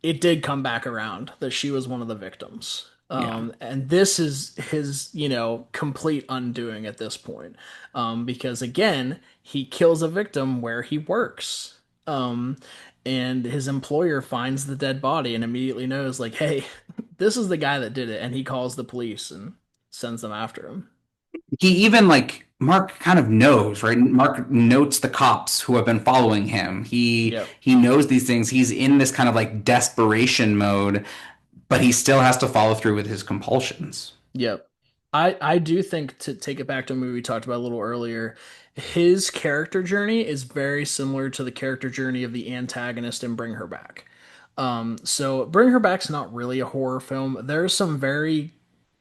it did come back around that she was one of the victims. Yeah. And this is his, complete undoing at this point. Because again, he kills a victim where he works. Um, and his employer finds the dead body and immediately knows, like, hey, this is the guy that did it. And he calls the police and sends them after him. He even like Mark kind of knows, right? Mark notes the cops who have been following him. Yep. He knows these things. He's in this kind of like desperation mode, but he still has to follow through with his compulsions. Yep. I do think, to take it back to a movie we talked about a little earlier, his character journey is very similar to the character journey of the antagonist in Bring Her Back. So Bring Her Back's not really a horror film. There's some very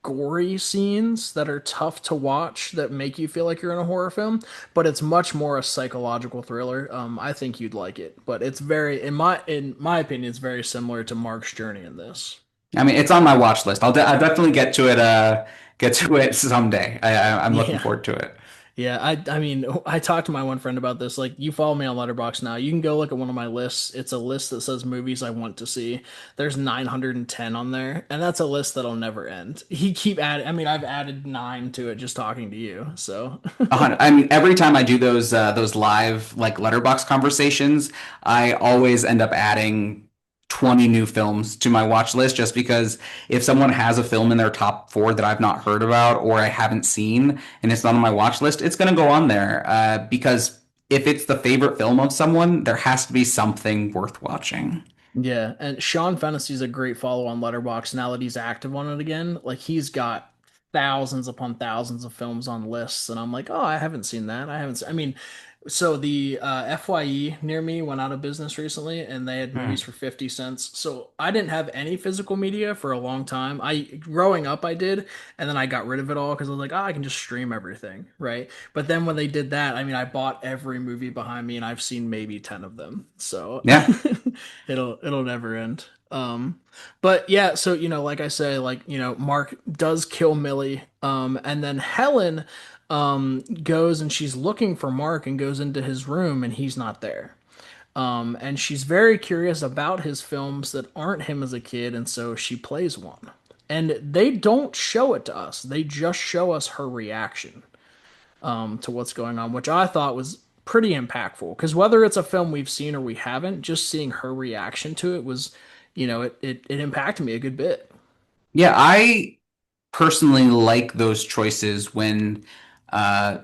gory scenes that are tough to watch that make you feel like you're in a horror film, but it's much more a psychological thriller. I think you'd like it, but it's very, in my opinion, it's very similar to Mark's journey in this. I mean, it's on my watch list. I'll definitely get to it someday. I'm looking Yeah. forward to it. Yeah, I mean, I talked to my one friend about this. Like, you follow me on Letterboxd now. You can go look at one of my lists. It's a list that says movies I want to see. There's 910 on there, and that's a list that'll never end. He keep adding. I mean, I've added nine to it just talking to you. So, I mean, every time I do those live like letterbox conversations, I always end up adding 20 new films to my watch list just because if someone has a film in their top four that I've not heard about or I haven't seen and it's not on my watch list, it's going to go on there because if it's the favorite film of someone, there has to be something worth watching. yeah, and Sean Fennessy's a great follow on Letterboxd now that he's active on it again. Like, he's got thousands upon thousands of films on lists, and I'm like, oh, I haven't seen that. I haven't. I mean, so the FYE near me went out of business recently, and they had movies Hmm. for 50 cents. So I didn't have any physical media for a long time. I growing up, I did, and then I got rid of it all because I was like, oh, I can just stream everything, right? But then when they did that, I mean, I bought every movie behind me, and I've seen maybe 10 of them. So Yeah. it'll never end. But yeah, so like I say, like Mark does kill Millie, and then Helen goes and she's looking for Mark and goes into his room and he's not there. And she's very curious about his films that aren't him as a kid, and so she plays one. And they don't show it to us; they just show us her reaction to what's going on, which I thought was pretty impactful because whether it's a film we've seen or we haven't, just seeing her reaction to it was, it impacted me a good bit. Yeah, I personally like those choices when uh,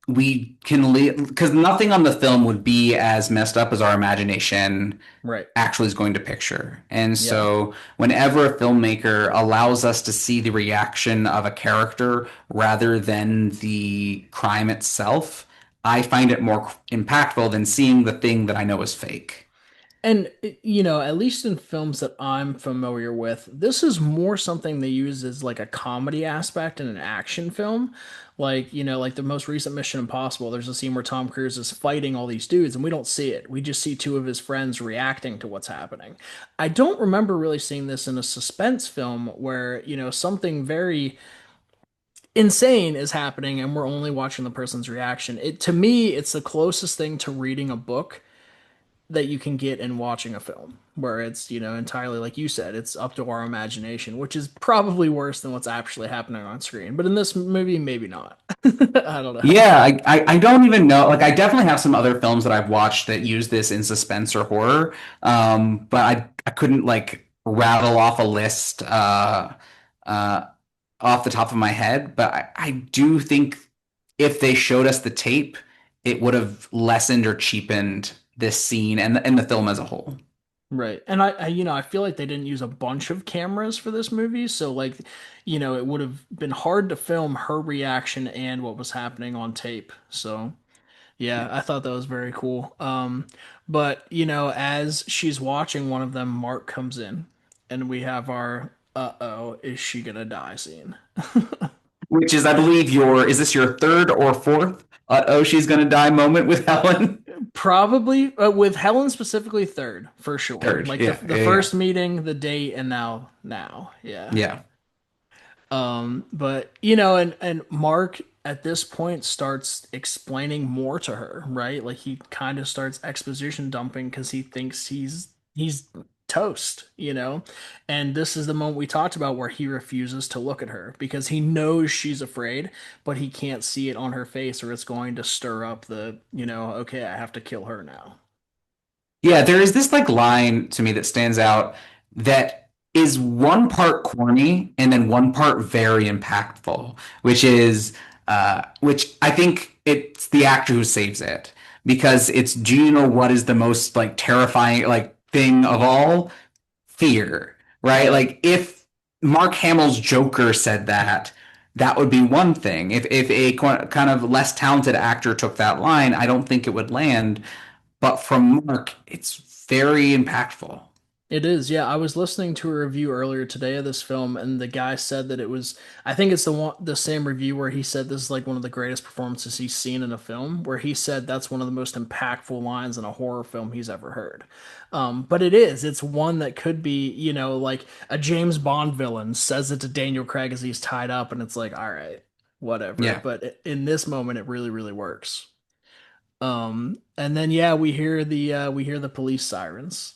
we can leave because nothing on the film would be as messed up as our imagination Right. actually is going to picture. And Yeah. so, whenever a filmmaker allows us to see the reaction of a character rather than the crime itself, I find it more impactful than seeing the thing that I know is fake. And at least in films that I'm familiar with, this is more something they use as like a comedy aspect in an action film. Like, like the most recent Mission Impossible, there's a scene where Tom Cruise is fighting all these dudes and we don't see it. We just see two of his friends reacting to what's happening. I don't remember really seeing this in a suspense film where, something very insane is happening and we're only watching the person's reaction. It to me, it's the closest thing to reading a book that you can get in watching a film, where it's, entirely like you said, it's up to our imagination, which is probably worse than what's actually happening on screen. But in this movie, maybe not. I don't know. Yeah, I don't even know. Like, I definitely have some other films that I've watched that use this in suspense or horror, but I couldn't like rattle off a list uh, off the top of my head. But I do think if they showed us the tape, it would have lessened or cheapened this scene and the film as a whole. Right. And I feel like they didn't use a bunch of cameras for this movie, so like, it would have been hard to film her reaction and what was happening on tape. So, yeah, Yeah. I thought that was very cool. But as she's watching one of them, Mark comes in, and we have our uh-oh, is she gonna die scene. Which is, I believe, is this your third or fourth? Oh, she's gonna die moment with Helen. Probably with Helen specifically third for sure. Third, Like the yeah, the yeah, yeah, first meeting, the date, and now, yeah. yeah. But and Mark at this point starts explaining more to her, right? Like he kind of starts exposition dumping because he thinks he's toast, And this is the moment we talked about where he refuses to look at her because he knows she's afraid, but he can't see it on her face or it's going to stir up okay, I have to kill her now. Yeah, there is this like line to me that stands out that is one part corny and then one part very impactful, which I think it's the actor who saves it because it's do you know what is the most like terrifying like thing of all? Fear, right? Yep. Like if Mark Hamill's Joker said that, that would be one thing. If a kind of less talented actor took that line, I don't think it would land. But from Mark, it's very impactful. It is, yeah. I was listening to a review earlier today of this film, and the guy said that it was. I think it's the same review where he said this is like one of the greatest performances he's seen in a film. Where he said that's one of the most impactful lines in a horror film he's ever heard. But it is. It's one that could be, like a James Bond villain says it to Daniel Craig as he's tied up, and it's like, all right, whatever. Yeah. But in this moment, it really, really works. And then yeah, we hear the police sirens.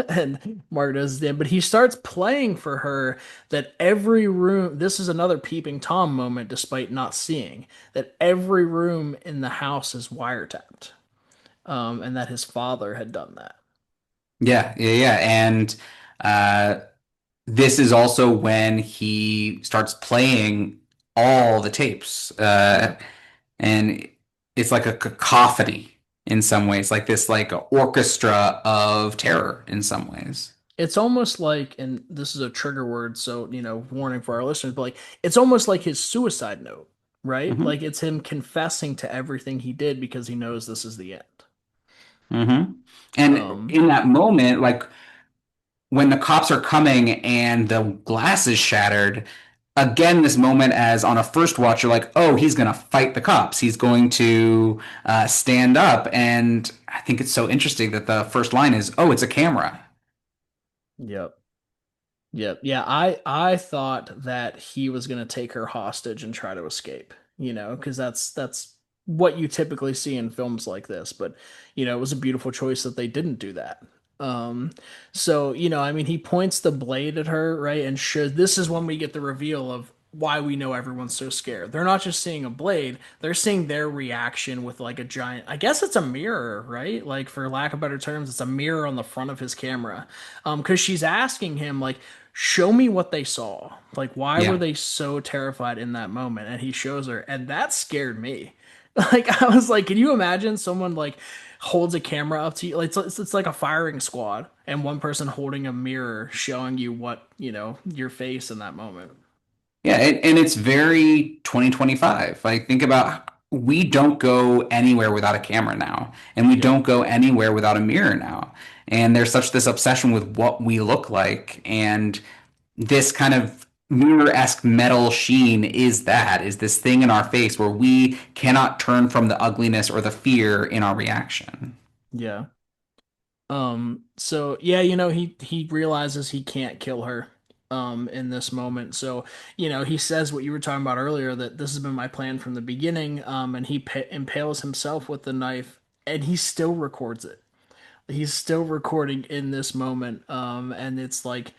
And Mark does then, but he starts playing for her that every room, this is another peeping Tom moment, despite not seeing that every room in the house is wiretapped. And that his father had done that. Yeah, yeah, yeah. And uh, this is also when he starts playing all the tapes. Yeah. And it's like a cacophony in some ways, like this like orchestra of terror in some ways. It's almost like, and this is a trigger word, so warning for our listeners, but like it's almost like his suicide note, right? Like Hmm. it's him confessing to everything he did because he knows this is the end. Hmm. And Um, in that moment, like when the cops are coming and the glass is shattered, again, this moment as on a first watch, you're like, oh, he's going to fight the cops. He's going to stand up. And I think it's so interesting that the first line is, oh, it's a camera. yep. Yep. Yeah, I thought that he was gonna take her hostage and try to escape, because that's what you typically see in films like this. But it was a beautiful choice that they didn't do that. Um, so I mean, he points the blade at her, right? And should this is when we get the reveal of why we know everyone's so scared. They're not just seeing a blade, they're seeing their reaction with like a giant, I guess it's a mirror, right? Like for lack of better terms, it's a mirror on the front of his camera. Because she's asking him like, show me what they saw. Like, why were Yeah. they so terrified in that moment? And he shows her, and that scared me. Like I was like, can you imagine someone like holds a camera up to you? Like it's like a firing squad, and one person holding a mirror showing you what, your face in that moment. Yeah, and it's very 2025. Like, think about we don't go anywhere without a camera now, and we Yep. don't go anywhere without a mirror now. And there's such this obsession with what we look like, and this kind of mirror-esque metal sheen is this thing in our face where we cannot turn from the ugliness or the fear in our reaction. Yeah. So yeah, he realizes he can't kill her in this moment. So, he says what you were talking about earlier, that this has been my plan from the beginning, and he impales himself with the knife, and he still records it. He's still recording in this moment. And it's like,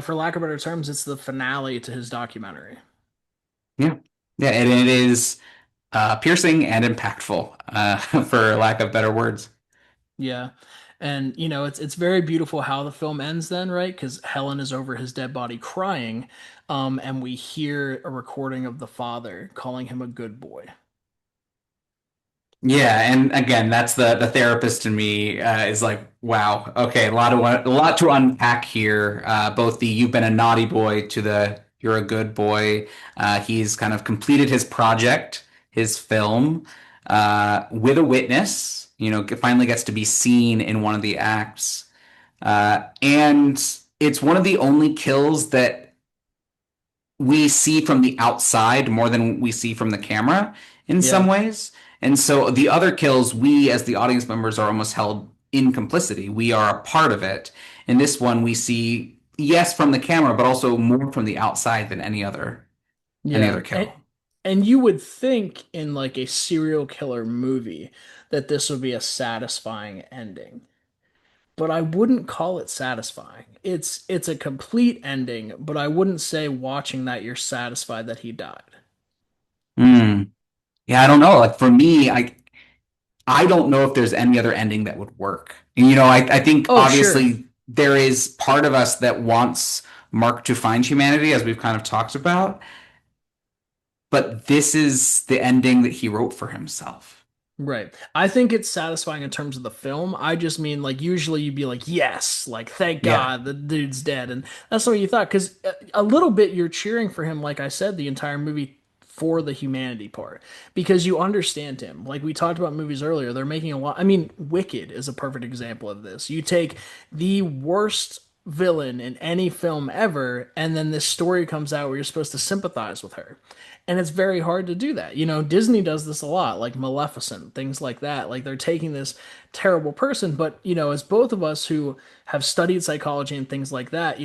for lack of better terms, it's the finale to his documentary. Yeah, yeah, and it is piercing and impactful, for lack of better words. Yeah. And it's very beautiful how the film ends then, right? Because Helen is over his dead body crying, and we hear a recording of the father calling him a good boy. Yeah, and again, that's the therapist in me is like, wow, okay, a lot to unpack here. Both the "you've been a naughty boy" to the "you're a good boy." He's kind of completed his project, his film, with a witness. Finally gets to be seen in one of the acts, and it's one of the only kills that we see from the outside more than we see from the camera in some Yeah. ways. And so the other kills, we as the audience members are almost held in complicity. We are a part of it. In this one, we see, yes, from the camera, but also more from the outside than any Yeah. other kill. And you would think in like a serial killer movie that this would be a satisfying ending. But I wouldn't call it satisfying. It's a complete ending, but I wouldn't say watching that you're satisfied that he died. Hmm. Yeah, I don't know. Like for me, I don't know if there's any other ending that would work. And, I think Oh, sure. obviously there is part of us that wants Mark to find humanity, as we've kind of talked about. But this is the ending that he wrote for himself. Right. I think it's satisfying in terms of the film. I just mean like usually you'd be like, yes, like thank Yeah. God the dude's dead. And that's what you thought. Because a little bit you're cheering for him, like I said, the entire movie for the humanity part. Because you understand him. Like we talked about movies earlier, they're making a lot. I mean, Wicked is a perfect example of this. You take the worst villain in any film ever, and then this story comes out where you're supposed to sympathize with her. And it's very hard to do that. Disney does this a lot, like Maleficent, things like that. Like they're taking this terrible person, but as both of us who have studied psychology and things like that,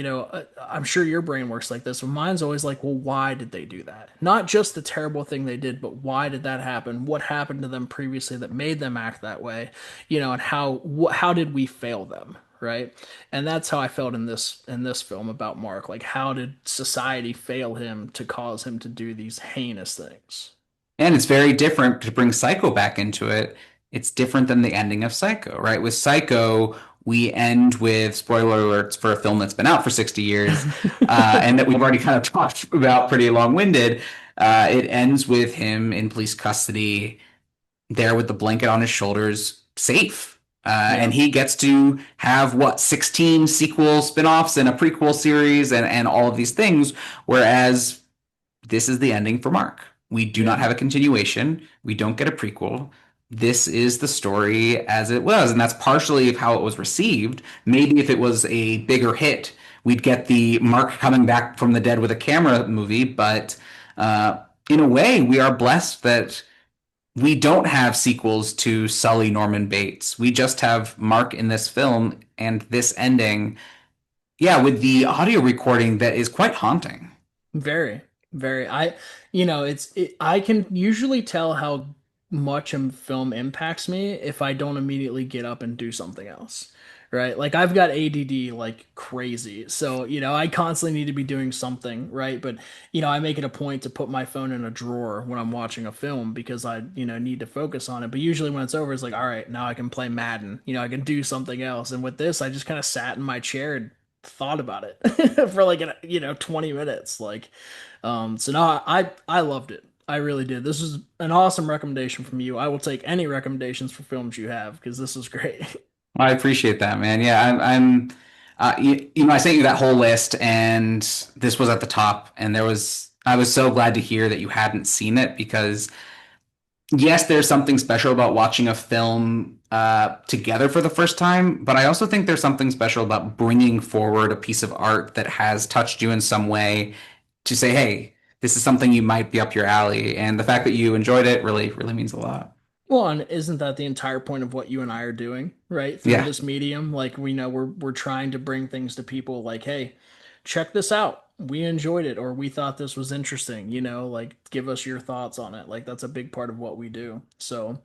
I'm sure your brain works like this. But mine's always like, well, why did they do that? Not just the terrible thing they did, but why did that happen? What happened to them previously that made them act that way? And how did we fail them? Right. And that's how I felt in this film about Mark. Like, how did society fail him to cause him to do these heinous things? And it's very different to bring Psycho back into it. It's different than the ending of Psycho, right? With Psycho, we end with spoiler alerts for a film that's been out for 60 years, and that we've already kind of talked about pretty long-winded. It ends with him in police custody, there with the blanket on his shoulders, safe. And Yeah. he gets to have what 16 sequel spin-offs and a prequel series and all of these things. Whereas this is the ending for Mark. We do not Yeah. have a continuation. We don't get a prequel. This is the story as it was, and that's partially how it was received. Maybe if it was a bigger hit, we'd get the Mark coming back from the dead with a camera movie. But in a way, we are blessed that we don't have sequels to Sully Norman Bates. We just have Mark in this film and this ending. Yeah, with the audio recording that is quite haunting. Very, very. I can usually tell how much a film impacts me if I don't immediately get up and do something else. Right? Like I've got ADD like crazy. So, I constantly need to be doing something, right? But, I make it a point to put my phone in a drawer when I'm watching a film because I, need to focus on it. But usually when it's over, it's like, all right, now I can play Madden. I can do something else. And with this, I just kind of sat in my chair and thought about it for like 20 minutes. So no, I loved it. I really did. This is an awesome recommendation from you. I will take any recommendations for films you have because this is great. I appreciate that, man. Yeah, I sent you that whole list, and this was at the top, and I was so glad to hear that you hadn't seen it because yes, there's something special about watching a film together for the first time, but I also think there's something special about bringing forward a piece of art that has touched you in some way to say, hey, this is something you might be up your alley. And the fact that you enjoyed it really, really means a lot. Well, and isn't that the entire point of what you and I are doing, right? Through Yeah. this medium, like we know we're trying to bring things to people like, hey, check this out. We enjoyed it or we thought this was interesting, like give us your thoughts on it. Like that's a big part of what we do. So,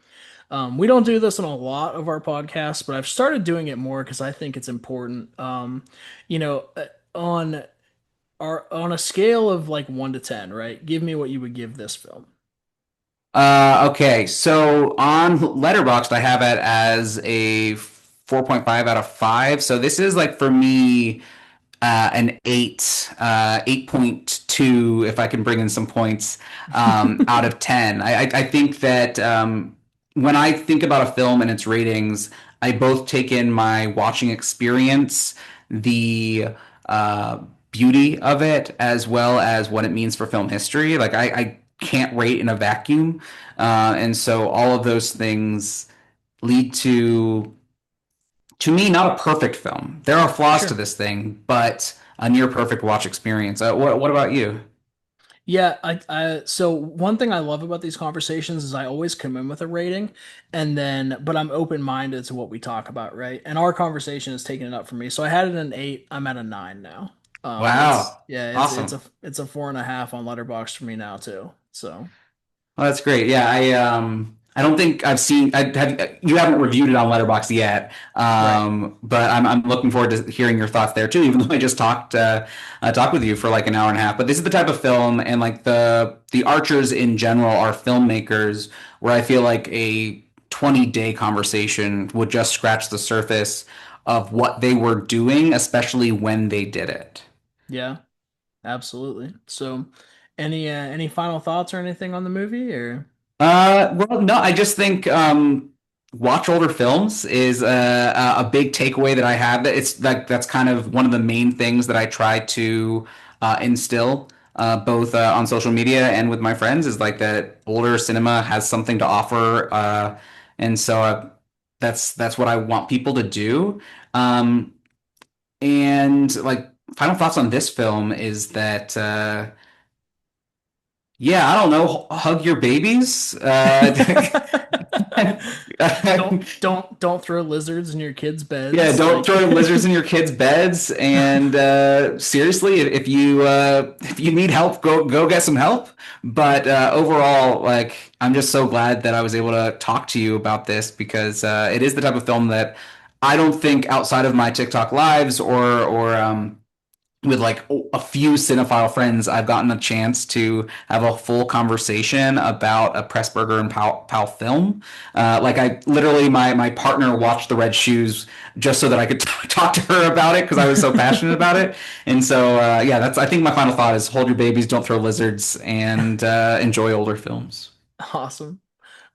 we don't do this in a lot of our podcasts, but I've started doing it more because I think it's important. On on a scale of like 1 to 10, right? Give me what you would give this film. Okay, so on Letterboxd, I have it as a 4.5 out of 5. So this is like for me an 8.2 if I can bring in some points out of 10. I think that when I think about a film and its ratings, I both take in my watching experience, the uh, beauty of it, as well as what it means for film history. Like I can't rate in a vacuum, and so all of those things lead to me, not a perfect film. There are flaws to Sure. this thing, but a near perfect watch experience. What about you? Yeah, so one thing I love about these conversations is I always come in with a rating but I'm open-minded to what we talk about, right? And our conversation has taken it up for me. So I had it an 8, I'm at a 9 now. Wow, It's awesome. a 4.5 on Letterboxd for me now too. So, Oh, that's great. Yeah, I don't think I've seen I have you haven't reviewed it on Letterboxd yet. right. But I'm looking forward to hearing your thoughts there too, even though I just talked with you for like an hour and a half. But this is the type of film and like the Archers in general are filmmakers where I feel like a 20-day conversation would just scratch the surface of what they were doing, especially when they did it. Yeah, absolutely. So, any final thoughts or anything on the movie or Well, no, I just think watch older films is a big takeaway that I have. That it's like that's kind of one of the main things that I try to instill both on social media and with my friends is like that older cinema has something to offer, and so that's what I want people to do. Um, and like final thoughts on this film is that. Yeah, I don't know. Hug your babies. don't throw lizards in your kids' Yeah, beds. don't Like, throw lizards in your kids' beds. And seriously, if you need help, go get some help. But overall, like I'm just so glad that I was able to talk to you about this because it is the type of film that I don't think outside of my TikTok lives or with like a few cinephile friends, I've gotten a chance to have a full conversation about a Pressburger and Powell film. Like I literally, my partner watched The Red Shoes just so that I could talk to her about it because I was so passionate about it. And so, yeah, that's I think my final thought is hold your babies, don't throw lizards, and enjoy older films. awesome.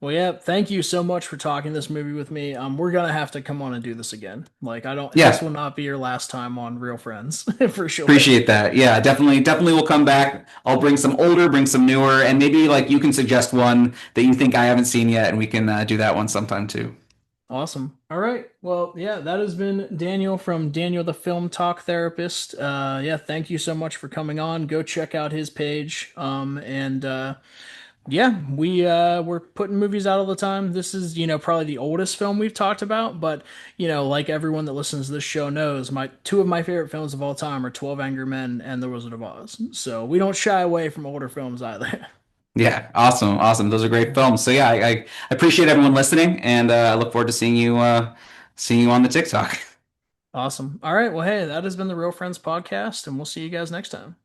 Well, yeah, thank you so much for talking this movie with me. We're gonna have to come on and do this again. Like, I don't, this will Yeah, not be your last time on Real Friends for sure. appreciate that. Yeah, definitely will come back. I'll bring some older, bring some newer, and maybe like you can suggest one that you think I haven't seen yet, and we can do that one sometime too. Awesome. All right. Well, yeah, that has been Daniel from Daniel the Film-Tok Therapist. Yeah, thank you so much for coming on. Go check out his page. Yeah, we're putting movies out all the time. This is, probably the oldest film we've talked about, but like everyone that listens to this show knows, my two of my favorite films of all time are 12 Angry Men and The Wizard of Oz. So we don't shy away from older films either. Yeah, awesome, awesome. Those are great films. So yeah, I appreciate everyone listening, and I look forward to seeing you on the TikTok. Awesome. All right. Well, hey, that has been the Real Friends podcast, and we'll see you guys next time.